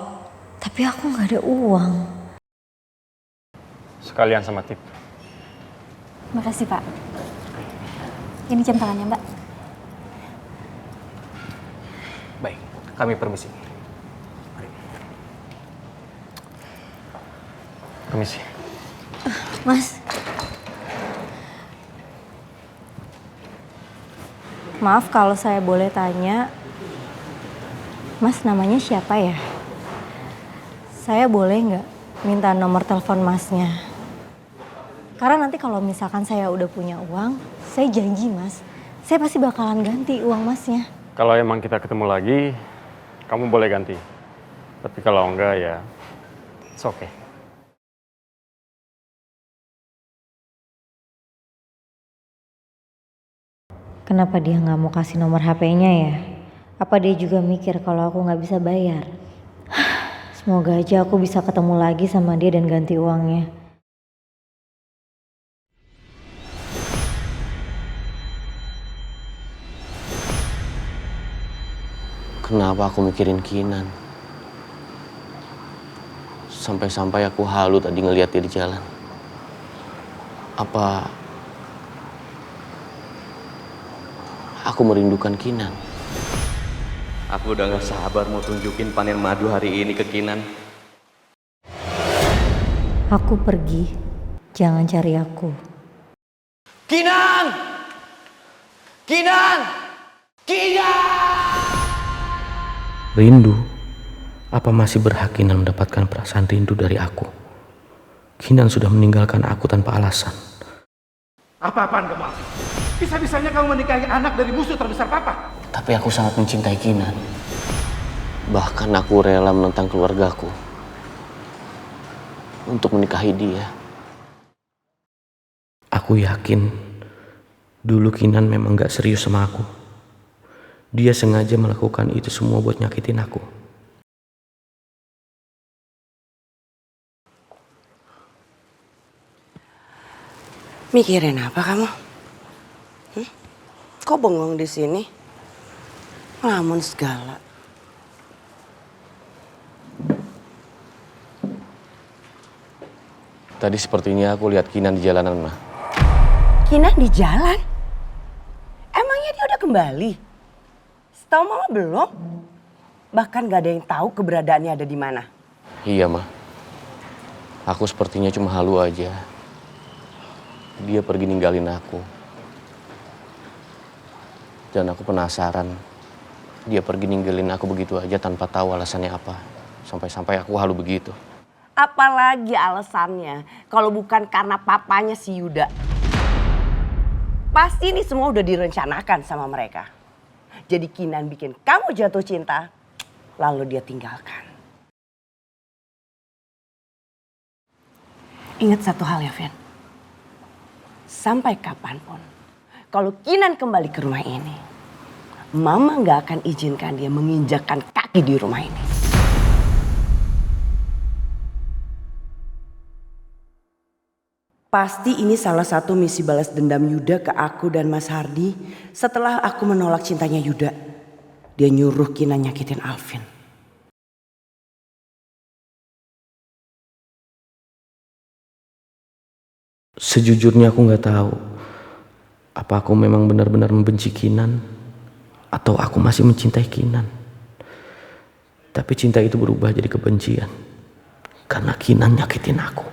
Speaker 17: tapi aku nggak ada uang.
Speaker 21: Sekalian sama tip.
Speaker 17: Makasih Pak. Ini jam tangannya Mbak.
Speaker 20: Baik, kami permisi. Mari. Permisi.
Speaker 17: Mas. Maaf kalau saya boleh tanya, Mas namanya siapa ya? Saya boleh nggak minta nomor telepon Masnya? Karena nanti kalau misalkan saya udah punya uang, saya janji Mas, saya pasti bakalan ganti uang Masnya.
Speaker 21: Kalau emang kita ketemu lagi, kamu boleh ganti. Tapi kalau enggak ya, it's okay.
Speaker 17: Kenapa dia nggak mau kasih nomor HP-nya ya? Apa dia juga mikir kalau aku nggak bisa bayar? Semoga aja aku bisa ketemu lagi sama dia dan ganti uangnya.
Speaker 6: Kenapa aku mikirin Kinan? Sampai-sampai aku halu tadi ngeliat dia di jalan. Apa aku merindukan Kinan? Aku udah gak sabar mau tunjukin panen madu hari ini ke Kinan.
Speaker 17: Aku pergi, jangan cari aku.
Speaker 6: Kinan! Kinan! Kinan! Rindu? Apa masih berhak Kinan mendapatkan perasaan rindu dari aku? Kinan sudah meninggalkan aku tanpa alasan.
Speaker 10: Apa-apaan kamu? Bisa-bisanya kamu menikahi anak dari musuh terbesar Papa.
Speaker 6: Tapi aku sangat mencintai Kinan. Bahkan aku rela menentang keluargaku untuk menikahi dia. Aku yakin dulu Kinan memang gak serius sama aku. Dia sengaja melakukan itu semua buat nyakitin aku.
Speaker 2: Mikirin apa kamu? Kok bengong di sini? Ngelamun segala.
Speaker 6: Tadi sepertinya aku lihat Kinan di jalanan, Ma.
Speaker 2: Kinan di jalan? Emangnya dia udah kembali? Setahu Mama belum. Bahkan gak ada yang tahu keberadaannya ada di mana.
Speaker 6: Iya, Ma. Aku sepertinya cuma halu aja. Dia pergi ninggalin aku. Dan aku penasaran. Dia pergi ninggalin aku begitu aja tanpa tahu alasannya apa. Sampai-sampai aku halu begitu.
Speaker 2: Apalagi alasannya kalau bukan karena papanya si Yuda. Pasti ini semua udah direncanakan sama mereka. Jadi Kinan bikin kamu jatuh cinta, lalu dia tinggalkan. Ingat satu hal ya, Vin. Sampai kapanpun, kalau Kinan kembali ke rumah ini, Mama gak akan izinkan dia menginjakkan kaki di rumah ini. Pasti ini salah satu misi balas dendam Yuda ke aku dan Mas Hardi setelah aku menolak cintanya Yuda. Dia nyuruh Kinan nyakitin Alvin.
Speaker 6: Sejujurnya aku nggak tahu apa aku memang benar-benar membenci Kinan atau aku masih mencintai Kinan. Tapi cinta itu berubah jadi kebencian karena Kinan nyakitin aku.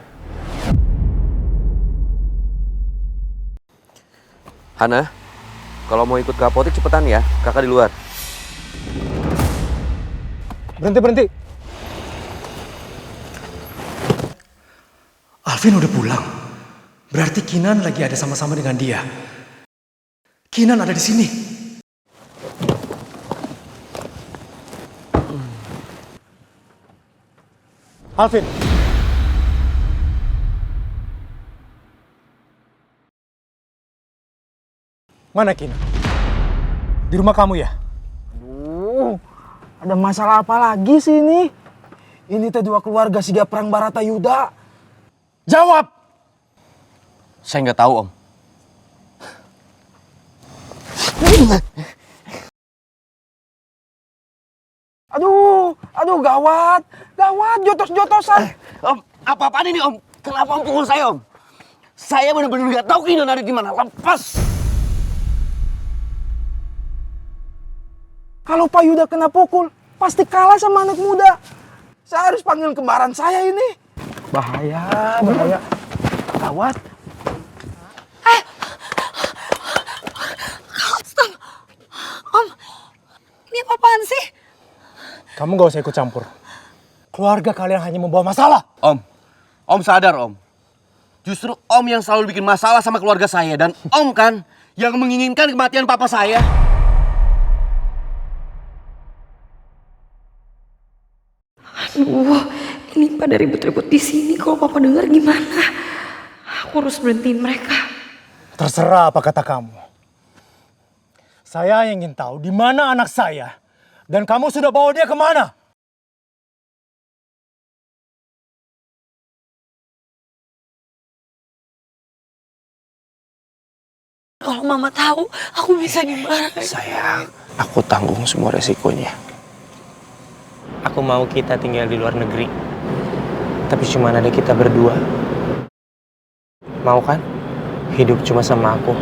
Speaker 4: Hana, kalau mau ikut ke apotek cepetan ya, kakak di luar.
Speaker 9: Berhenti. Alvin udah pulang. Berarti Kinan lagi ada sama-sama dengan dia. Kinan ada di sini. Alvin. Mana Kinan? Di rumah kamu ya?
Speaker 19: Aduh, ada masalah apa lagi sih ini? Ini teh dua keluarga Siga Perang Barata Yuda. Jawab!
Speaker 6: Saya nggak tahu, Om.
Speaker 19: Aduh, gawat, jotos-jotosan.
Speaker 6: Om, apa-apaan ini, Om? Kenapa Om pukul saya, Om? Saya benar-benar nggak tahu Kinan ada di mana. Lepas!
Speaker 19: Kalau Pak Yuda kena pukul, pasti kalah sama anak muda. Saya harus panggil kembaran saya ini. Bahaya. Gawat.
Speaker 12: Stop. Om, ini apaan sih?
Speaker 9: Kamu gak usah ikut campur. Keluarga kalian hanya membawa masalah.
Speaker 6: Om sadar, Om. Justru Om yang selalu bikin masalah sama keluarga saya. Dan Om kan yang menginginkan kematian papa saya.
Speaker 1: Aduh, ini pada ribut-ribut di sini. Kalau papa dengar gimana? Aku harus berhentiin mereka.
Speaker 9: Terserah apa kata kamu. Saya ingin tahu di mana anak saya. Dan kamu sudah bawa dia kemana?
Speaker 12: Kalau Mama tahu, aku bisa dimarahin.
Speaker 7: Sayang, aku tanggung semua resikonya. Aku mau kita tinggal di luar negeri. Tapi cuma ada kita berdua. Mau kan? Hidup cuma sama aku.